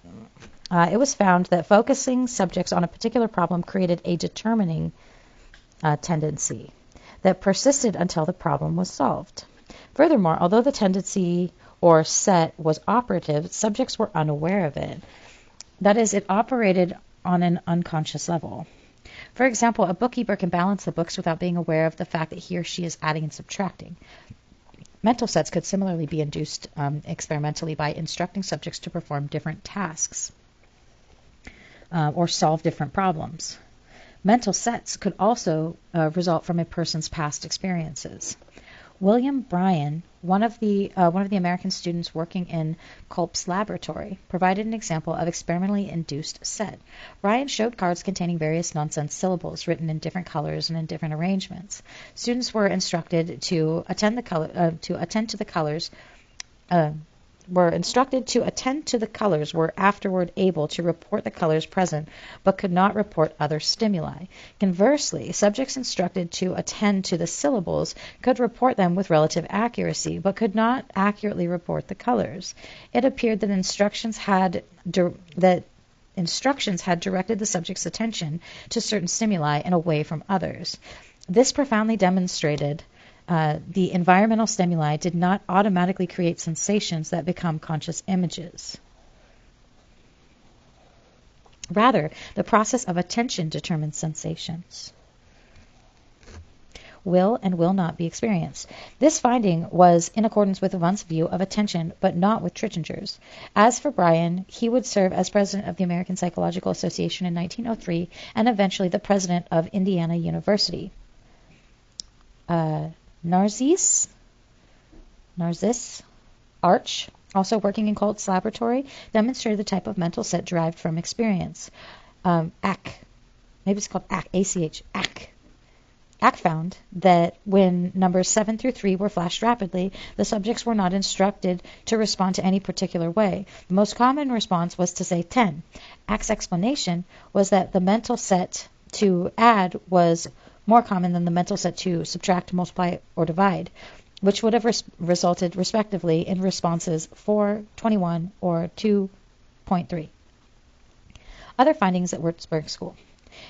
It was found that focusing subjects on a particular problem created a determining tendency that persisted until the problem was solved. Furthermore, although the tendency or set was operative, subjects were unaware of it. That is, it operated on an unconscious level. For example, a bookkeeper can balance the books without being aware of the fact that he or she is adding and subtracting. Mental sets could similarly be induced experimentally by instructing subjects to perform different tasks or solve different problems. Mental sets could also result from a person's past experiences. William Bryan, one of the American students working in Kolb's laboratory, provided an example of experimentally induced set. Bryan showed cards containing various nonsense syllables written in different colors and in different arrangements. Students were instructed to attend to the colors. Were afterward able to report the colors present, but could not report other stimuli. Conversely, subjects instructed to attend to the syllables could report them with relative accuracy, but could not accurately report the colors. It appeared that instructions had directed the subject's attention to certain stimuli and away from others. This profoundly demonstrated the environmental stimuli did not automatically create sensations that become conscious images. Rather, the process of attention determines sensations. Will and will not be experienced. This finding was in accordance with Wundt's view of attention, but not with Trichinger's. As for Bryan, he would serve as president of the American Psychological Association in 1903 and eventually the president of Indiana University. Narcisse Arch, also working in Kolb's laboratory, demonstrated the type of mental set derived from experience. Ack, maybe it's called Ack, A-C-H, Ack. Ack found that when numbers 7 through 3 were flashed rapidly, the subjects were not instructed to respond to any particular way. The most common response was to say 10. Ack's explanation was that the mental set to add was more common than the mental set to subtract, multiply, or divide, which would have resulted respectively in responses 4, 21, or 2.3. Other findings at Würzburg School.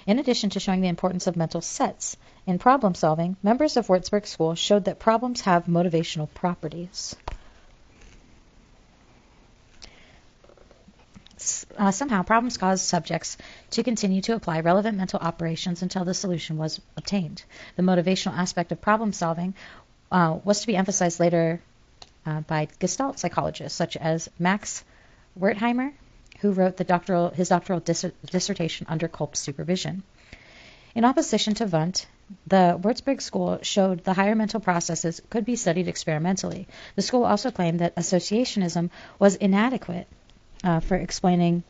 In addition to showing the importance of mental sets in problem solving, members of Würzburg School showed that problems have motivational properties. Somehow, problems caused subjects to continue to apply relevant mental operations until the solution was obtained. The motivational aspect of problem solving was to be emphasized later by Gestalt psychologists such as Max Wertheimer, who wrote his doctoral dissertation under Kolb's supervision. In opposition to Wundt, the Würzburg School showed the higher mental processes could be studied experimentally. The school also claimed that associationism was inadequate for explaining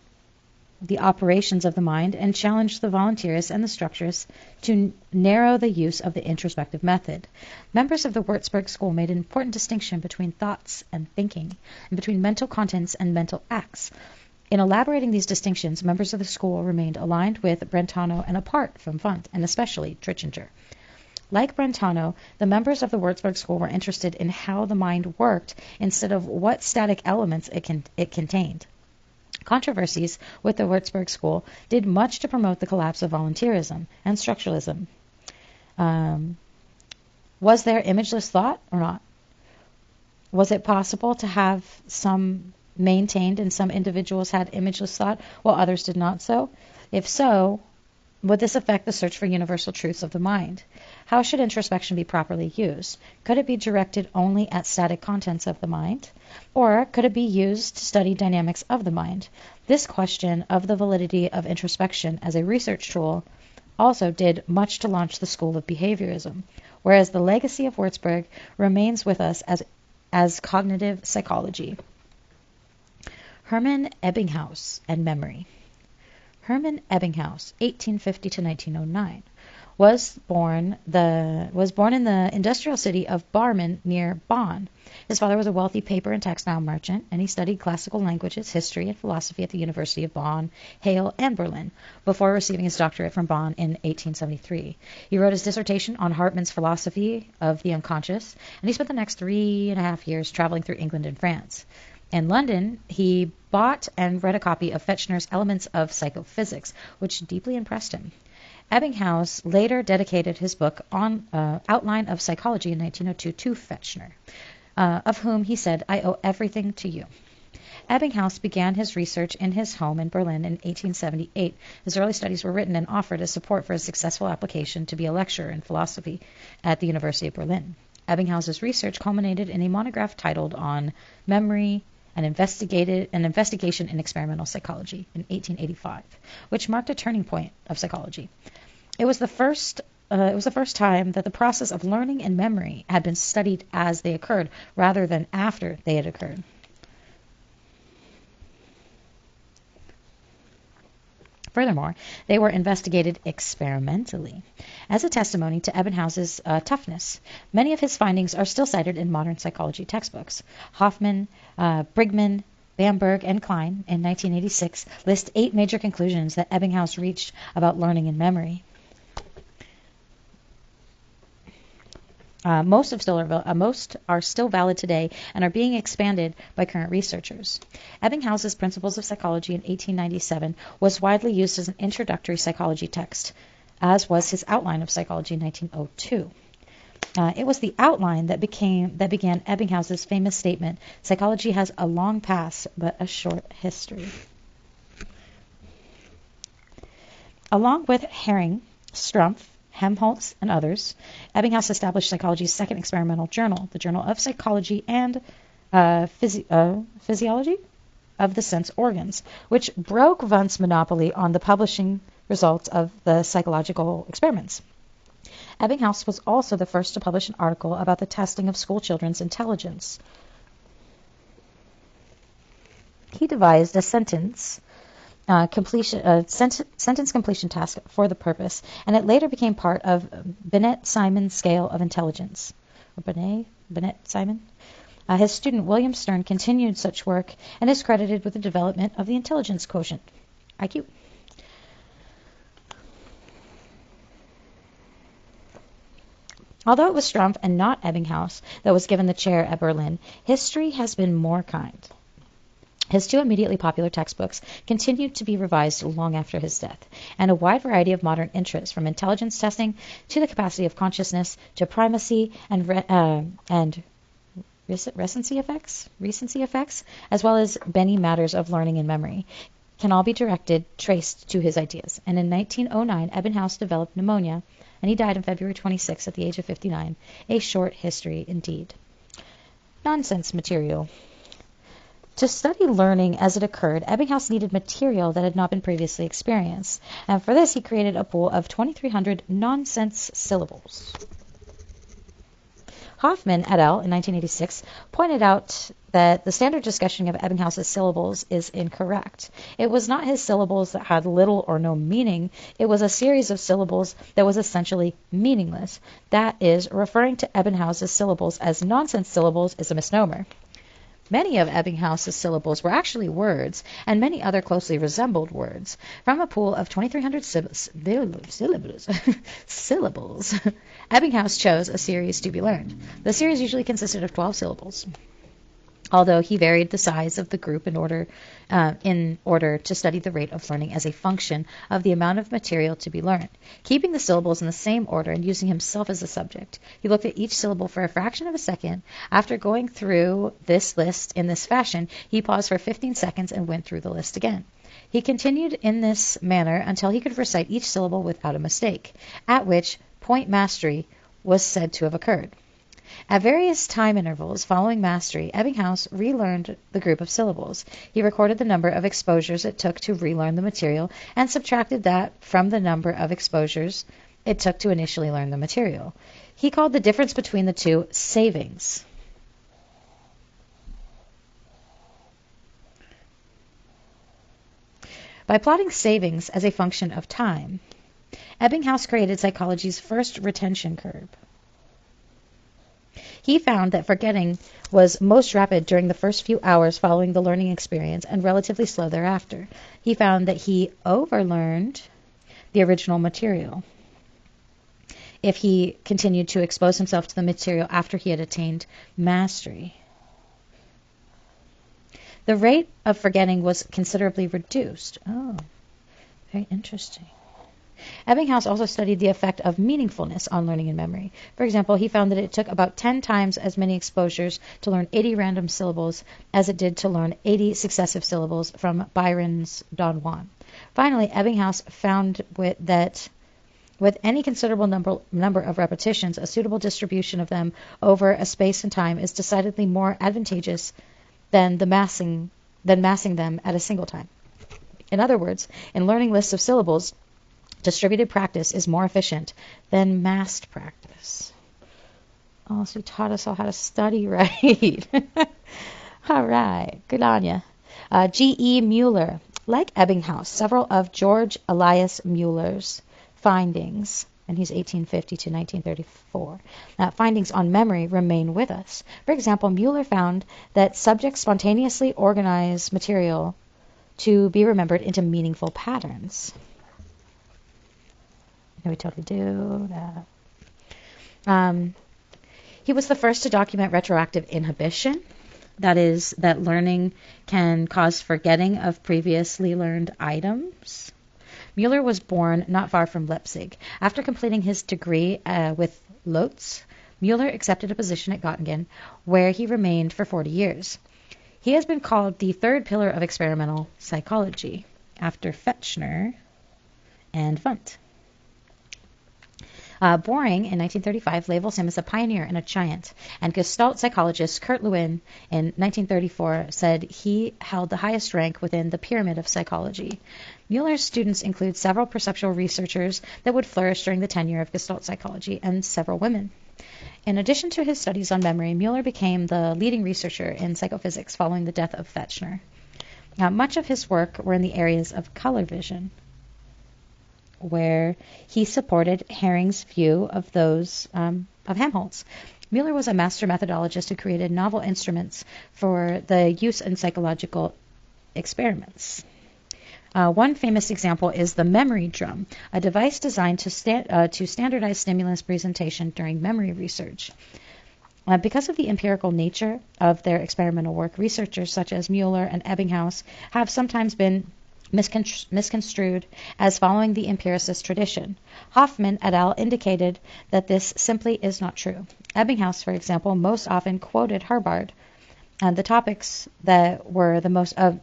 the operations of the mind and challenged the volunteerists and the structurists to narrow the use of the introspective method. Members of the Würzburg School made an important distinction between thoughts and thinking, and between mental contents and mental acts. In elaborating these distinctions, members of the school remained aligned with Brentano and apart from Wundt, and especially Trichinger. Like Brentano, the members of the Würzburg School were interested in how the mind worked instead of what static elements it contained. Controversies with the Würzburg School did much to promote the collapse of volunteerism and structuralism. Was there imageless thought or not? Was it possible to have some maintained and some individuals had imageless thought while others did not so? If so, would this affect the search for universal truths of the mind? How should introspection be properly used? Could it be directed only at static contents of the mind? Or could it be used to study dynamics of the mind? This question of the validity of introspection as a research tool also did much to launch the school of behaviorism, whereas the legacy of Würzburg remains with us as cognitive psychology. Hermann Ebbinghaus and memory. Hermann Ebbinghaus, 1850 to 1909, was born in the industrial city of Barmen near Bonn. His father was a wealthy paper and textile merchant, and he studied classical languages, history, and philosophy at the University of Bonn, Halle, and Berlin, before receiving his doctorate from Bonn in 1873. He wrote his dissertation on Hartmann's philosophy of the unconscious, and he spent the next 3.5 years traveling through England and France. In London, he bought and read a copy of Fechner's Elements of Psychophysics, which deeply impressed him. Ebbinghaus later dedicated his book on Outline of Psychology in 1902 to Fechner, of whom he said, "I owe everything to you." Ebbinghaus began his research in his home in Berlin in 1878. His early studies were written and offered as support for his successful application to be a lecturer in philosophy at the University of Berlin. Ebbinghaus's research culminated in a monograph titled On Memory, an investigation in experimental psychology in 1885, which marked a turning point of psychology. It was the first time that the process of learning and memory had been studied as they occurred, rather than after they had occurred. Furthermore, they were investigated experimentally. As a testimony to Ebbinghaus's toughness, many of his findings are still cited in modern psychology textbooks. Hoffman, Brigman, Bamberg, and Klein in 1986 list 8 major conclusions that Ebbinghaus reached about learning and memory. Most are still valid today and are being expanded by current researchers. Ebbinghaus's Principles of Psychology in 1897 was widely used as an introductory psychology text, as was his Outline of Psychology in 1902. It was the outline that began Ebbinghaus's famous statement, "Psychology has a long past, but a short history." Along with Hering, Strumpf, Helmholtz, and others, Ebbinghaus established psychology's second experimental journal, the Journal of Psychology and Physiology of the Sense Organs, which broke Wundt's monopoly on the publishing results of the psychological experiments. Ebbinghaus was also the first to publish an article about the testing of school children's intelligence. He devised a sentence completion task for the purpose, and it later became part of Binet-Simon scale of intelligence. Binet-Simon? His student William Stern continued such work and is credited with the development of the intelligence quotient, IQ. Although it was Strumpf and not Ebbinghaus that was given the chair at Berlin, history has been more kind. His 2 immediately popular textbooks continued to be revised long after his death, and a wide variety of modern interests, from intelligence testing to the capacity of consciousness to primacy and recency effects, as well as many matters of learning and memory, can all be traced to his ideas. And in 1909, Ebbinghaus developed pneumonia, and he died on February 26 at the age of 59. A short history indeed. Nonsense material. To study learning as it occurred, Ebbinghaus needed material that had not been previously experienced, and for this he created a pool of 2,300 nonsense syllables. Hoffman et al. In 1986 pointed out that the standard discussion of Ebbinghaus's syllables is incorrect. It was not his syllables that had little or no meaning. It was a series of syllables that was essentially meaningless. That is, referring to Ebbinghaus's syllables as nonsense syllables is a misnomer. Many of Ebbinghaus's syllables were actually words, and many other closely resembled words. From a pool of 2,300 syllables, Ebbinghaus chose a series to be learned. The series usually consisted of 12 syllables, although he varied the size of the group in order to study the rate of learning as a function of the amount of material to be learned. Keeping the syllables in the same order and using himself as a subject, he looked at each syllable for a fraction of a second. After going through this list in this fashion, he paused for 15 seconds and went through the list again. He continued in this manner until he could recite each syllable without a mistake, at which point mastery was said to have occurred. At various time intervals following mastery, Ebbinghaus relearned the group of syllables. He recorded the number of exposures it took to relearn the material and subtracted that from the number of exposures it took to initially learn the material. He called the difference between the two savings. By plotting savings as a function of time, Ebbinghaus created psychology's first retention curve. He found that forgetting was most rapid during the first few hours following the learning experience and relatively slow thereafter. He found that he overlearned the original material if he continued to expose himself to the material after he had attained mastery. The rate of forgetting was considerably reduced. Oh, very interesting. Ebbinghaus also studied the effect of meaningfulness on learning and memory. For example, he found that it took about 10 times as many exposures to learn 80 random syllables as it did to learn 80 successive syllables from Byron's Don Juan. Finally, Ebbinghaus found that with any considerable number of repetitions, a suitable distribution of them over a space and time is decidedly more advantageous than massing them at a single time. In other words, in learning lists of syllables, distributed practice is more efficient than massed practice. Oh, so he taught us all how to study right. All right, good on you. G.E. Mueller. Like Ebbinghaus, several of George Elias Mueller's findings, and he's 1850 to 1934, findings on memory remain with us. For example, Mueller found that subjects spontaneously organize material to be remembered into meaningful patterns. We totally do that. He was the first to document retroactive inhibition. That is, that learning can cause forgetting of previously learned items. Mueller was born not far from Leipzig. After completing his degree with Lotz, Mueller accepted a position at Göttingen, where he remained for 40 years. He has been called the third pillar of experimental psychology, after Fechner and Wundt. Boring, in 1935, labels him as a pioneer and a giant, and Gestalt psychologist Kurt Lewin, in 1934, said he held the highest rank within the pyramid of psychology. Mueller's students include several perceptual researchers that would flourish during the tenure of Gestalt psychology, and several women. In addition to his studies on memory, Mueller became the leading researcher in psychophysics following the death of Fechner. Much of his work were in the areas of color vision, where he supported Hering's view of those of Helmholtz. Mueller was a master methodologist who created novel instruments for the use in psychological experiments. One famous example is the memory drum, a device designed to standardize stimulus presentation during memory research. Because of the empirical nature of their experimental work, researchers such as Mueller and Ebbinghaus have sometimes been misconstrued as following the empiricist tradition. Hoffman et al. Indicated that this simply is not true. Ebbinghaus, for example, most often quoted Herbart and the topics that were the most and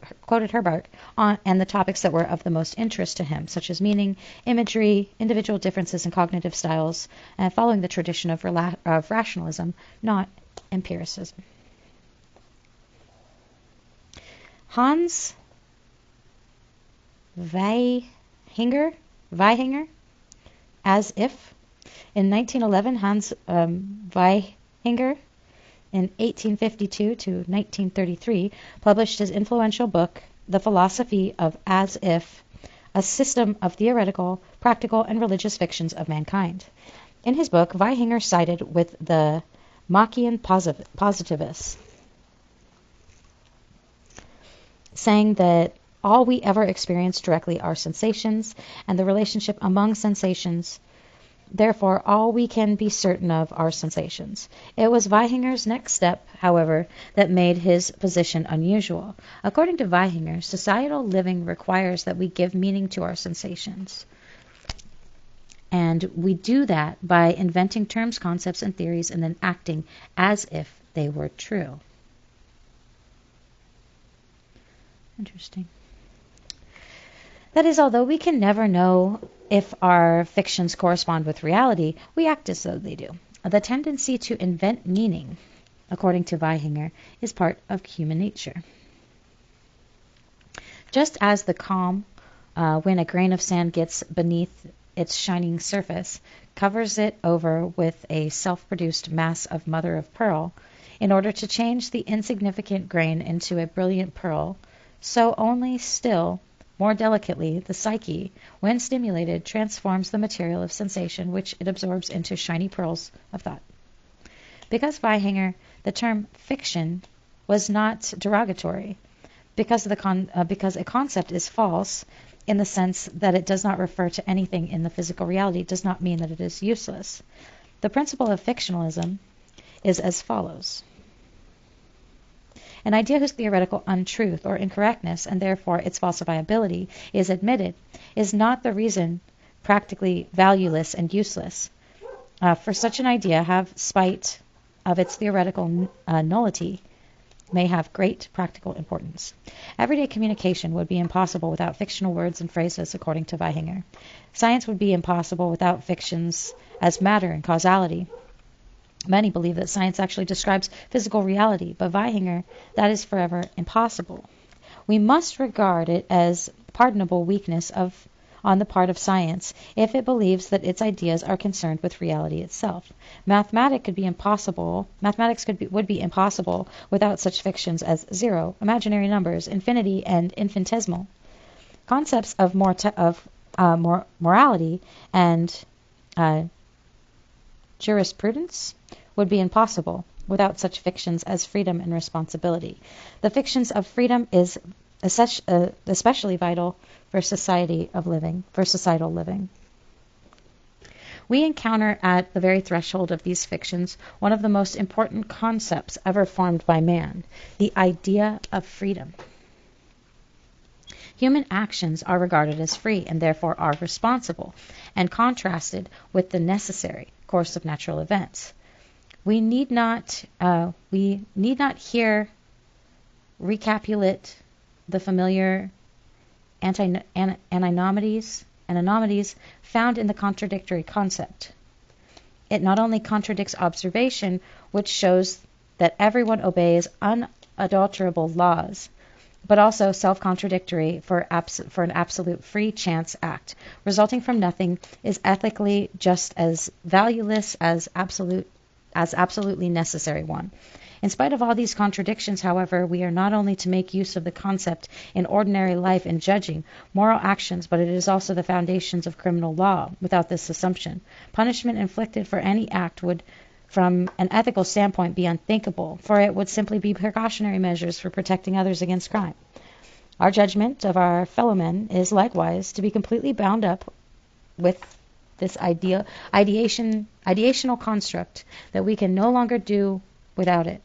the topics that were of the most interest to him, such as meaning, imagery, individual differences in cognitive styles, and following the tradition of rationalism, not empiricism. Hans Weihinger, as if. In 1911, Hans Weihinger, in 1852 to 1933, published his influential book, The Philosophy of As If, a system of theoretical, practical, and religious fictions of mankind. In his book, Weihinger sided with the Machian positivists saying that all we ever experience directly are sensations, and the relationship among sensations, therefore all we can be certain of are sensations. It was Weihinger's next step, however, that made his position unusual. According to Weihinger, societal living requires that we give meaning to our sensations. And we do that by inventing terms, concepts, and theories, and then acting as if they were true. Interesting. That is, although we can never know if our fictions correspond with reality, we act as though they do. The tendency to invent meaning, according to Weihinger, is part of human nature. Just as the calm, when a grain of sand gets beneath its shining surface, covers it over with a self-produced mass of mother of pearl, in order to change the insignificant grain into a brilliant pearl, so only still more delicately, the psyche, when stimulated, transforms the material of sensation which it absorbs into shiny pearls of thought. Because Weihinger, the term fiction was not derogatory, because a concept is false in the sense that it does not refer to anything in the physical reality, does not mean that it is useless. The principle of fictionalism is as follows. An idea whose theoretical untruth or incorrectness, and therefore its falsifiability, is admitted, is not the reason practically valueless and useless. For such an idea, have spite of its theoretical nullity, may have great practical importance. Everyday communication would be impossible without fictional words and phrases, according to Weihinger. Science would be impossible without fictions as matter and causality. Many believe that science actually describes physical reality, but Weihinger, that is forever impossible. We must regard it as pardonable weakness on the part of science if it believes that its ideas are concerned with reality itself. Mathematics would be impossible without such fictions as zero, imaginary numbers, infinity, and infinitesimal. Concepts of morality and jurisprudence would be impossible without such fictions as freedom and responsibility. The fictions of freedom is especially vital for societal living. We encounter at the very threshold of these fictions one of the most important concepts ever formed by man, the idea of freedom. Human actions are regarded as free and therefore are responsible, and contrasted with the necessary course of natural events. We need not here recapitulate the familiar anomalies found in the contradictory concept. It not only contradicts observation, which shows that everyone obeys unadulterable laws, but also self-contradictory for an absolute free chance act, resulting from nothing, is ethically just as valueless as absolutely necessary one. In spite of all these contradictions, however, we are not only to make use of the concept in ordinary life in judging moral actions, but it is also the foundations of criminal law. Without this assumption, punishment inflicted for any act would, from an ethical standpoint, be unthinkable, for it would simply be precautionary measures for protecting others against crime. Our judgment of our fellow men is likewise to be completely bound up with this ideational construct that we can no longer do without it.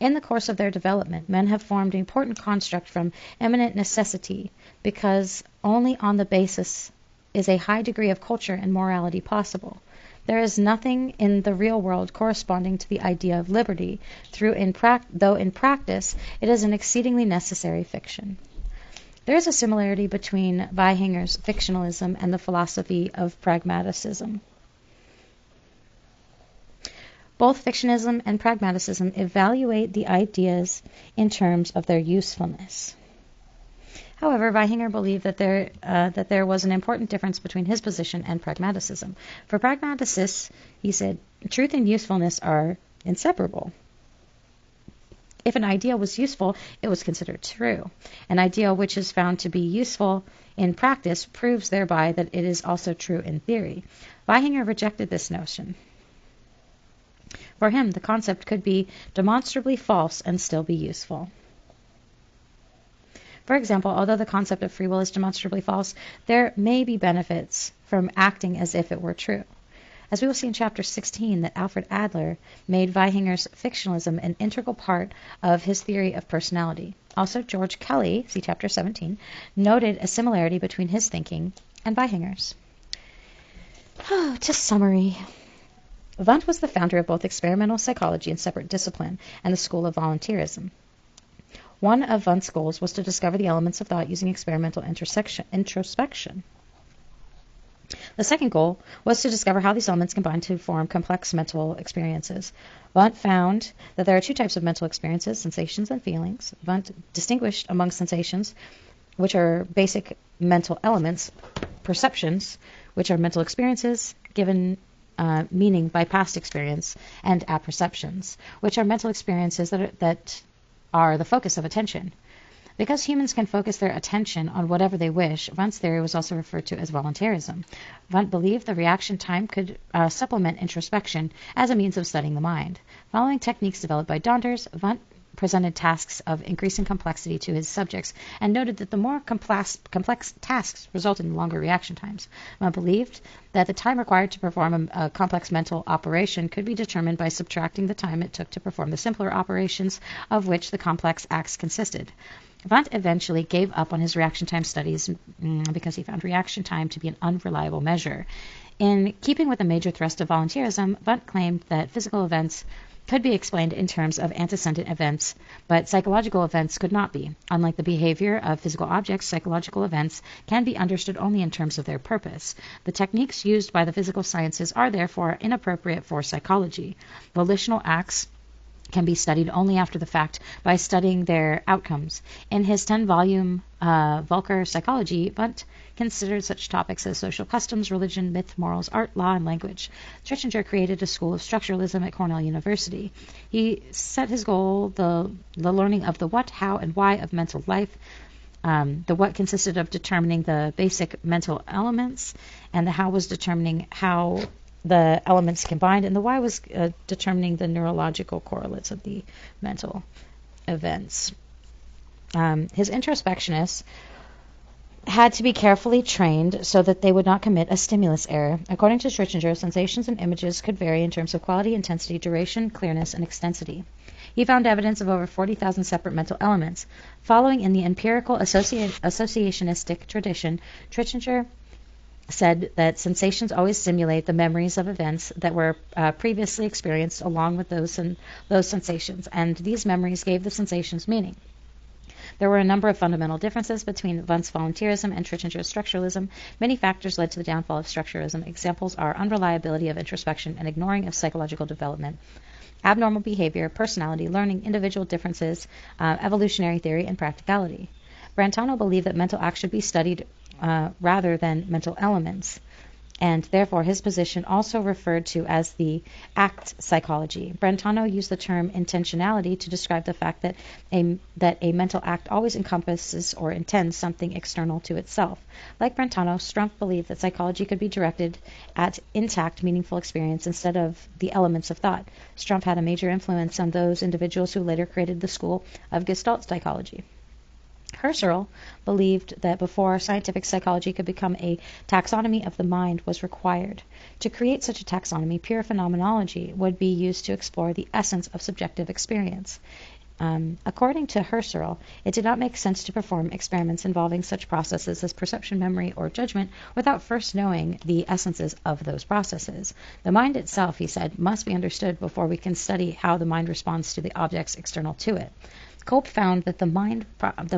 In the course of their development, men have formed an important construct from eminent necessity, because only on the basis is a high degree of culture and morality possible. There is nothing in the real world corresponding to the idea of liberty, though in practice it is an exceedingly necessary fiction. There is a similarity between Weihinger's fictionalism and the philosophy of pragmaticism. Both fictionism and pragmaticism evaluate the ideas in terms of their usefulness. However, Weihinger believed that there was an important difference between his position and pragmaticism. For pragmaticists, he said, truth and usefulness are inseparable. If an idea was useful, it was considered true. An idea which is found to be useful in practice proves thereby that it is also true in theory. Weihinger rejected this notion. For him, the concept could be demonstrably false and still be useful. For example, although the concept of free will is demonstrably false, there may be benefits from acting as if it were true. As we will see in Chapter 16, that Alfred Adler made Weihinger's fictionalism an integral part of his theory of personality. Also, George Kelly, see Chapter 17, noted a similarity between his thinking and Weihinger's. To summary, Wundt was the founder of both experimental psychology and separate discipline, and the school of volunteerism. One of Wundt's goals was to discover the elements of thought using experimental introspection. The second goal was to discover how these elements combine to form complex mental experiences. Wundt found that there are two types of mental experiences, sensations and feelings. Wundt distinguished among sensations, which are basic mental elements, perceptions, which are mental experiences given meaning by past experience, and apperceptions, which are mental experiences that are the focus of attention. Because humans can focus their attention on whatever they wish, Wundt's theory was also referred to as voluntarism. Wundt believed the reaction time could supplement introspection as a means of studying the mind. Following techniques developed by Donders, Wundt presented tasks of increasing complexity to his subjects and noted that the more complex tasks resulted in longer reaction times. Wundt believed that the time required to perform a complex mental operation could be determined by subtracting the time it took to perform the simpler operations of which the complex acts consisted. Wundt eventually gave up on his reaction time studies because he found reaction time to be an unreliable measure. In keeping with the major thrust of volunteerism, Wundt claimed that physical events could be explained in terms of antecedent events, but psychological events could not be. Unlike the behavior of physical objects, psychological events can be understood only in terms of their purpose. The techniques used by the physical sciences are therefore inappropriate for psychology. Volitional acts can be studied only after the fact by studying their outcomes. In his 10-volume Volcker Psychology, Wundt considered such topics as social customs, religion, myth, morals, art, law, and language. Schrödinger created a school of structuralism at Cornell University. He set his goal the learning of the what, how, and why of mental life. The what consisted of determining the basic mental elements, and the how was determining how the elements combined, and the why was determining the neurological correlates of the mental events. His introspectionists had to be carefully trained so that they would not commit a stimulus error. According to Schrödinger, sensations and images could vary in terms of quality, intensity, duration, clearness, and extensity. He found evidence of over 40,000 separate mental elements. Following in the empirical associationistic tradition, Schrödinger said that sensations always simulate the memories of events that were previously experienced along with those sensations, and these memories gave the sensations meaning. There were a number of fundamental differences between Wundt's volunteerism and Schrödinger's structuralism. Many factors led to the downfall of structuralism. Examples are unreliability of introspection and ignoring of psychological development, abnormal behavior, personality, learning, individual differences, evolutionary theory, and practicality. Brentano believed that mental acts should be studied rather than mental elements, and therefore his position also referred to as the act psychology. Brentano used the term intentionality to describe the fact that a mental act always encompasses or intends something external to itself. Like Brentano, Strumpf believed that psychology could be directed at intact, meaningful experience instead of the elements of thought. Strumpf had a major influence on those individuals who later created the school of Gestalt psychology. Husserl believed that before scientific psychology could become a taxonomy of the mind was required. To create such a taxonomy, pure phenomenology would be used to explore the essence of subjective experience. According to Husserl, it did not make sense to perform experiments involving such processes as perception, memory, or judgment without first knowing the essences of those processes. The mind itself, he said, must be understood before we can study how the mind responds to the objects external to it. Cope found that the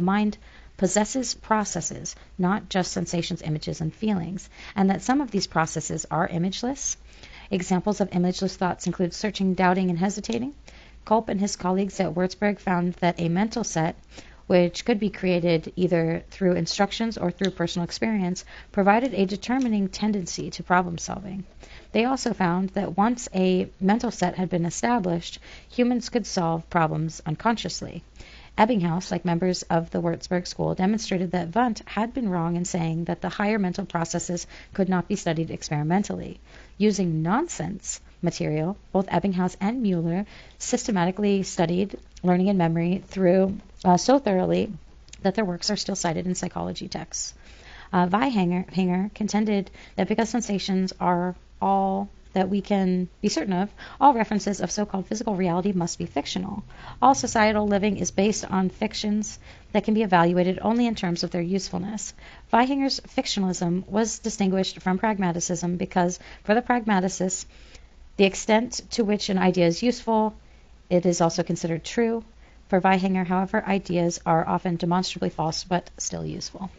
mind possesses processes, not just sensations, images, and feelings, and that some of these processes are imageless. Examples of imageless thoughts include searching, doubting, and hesitating. Culp and his colleagues at Würzburg found that a mental set, which could be created either through instructions or through personal experience, provided a determining tendency to problem solving. They also found that once a mental set had been established, humans could solve problems unconsciously. Ebbinghaus, like members of the Würzburg school, demonstrated that Wundt had been wrong in saying that the higher mental processes could not be studied experimentally. Using nonsense material, both Ebbinghaus and Müller systematically studied learning and memory so thoroughly that their works are still cited in psychology texts. Weihanger contended that because sensations are all that we can be certain of, all references of so-called physical reality must be fictional. All societal living is based on fictions that can be evaluated only in terms of their usefulness. Weihanger's fictionalism was distinguished from pragmaticism because, for the pragmatist, the extent to which an idea is useful, it is also considered true. For Weihanger, however, ideas are often demonstrably false but still useful.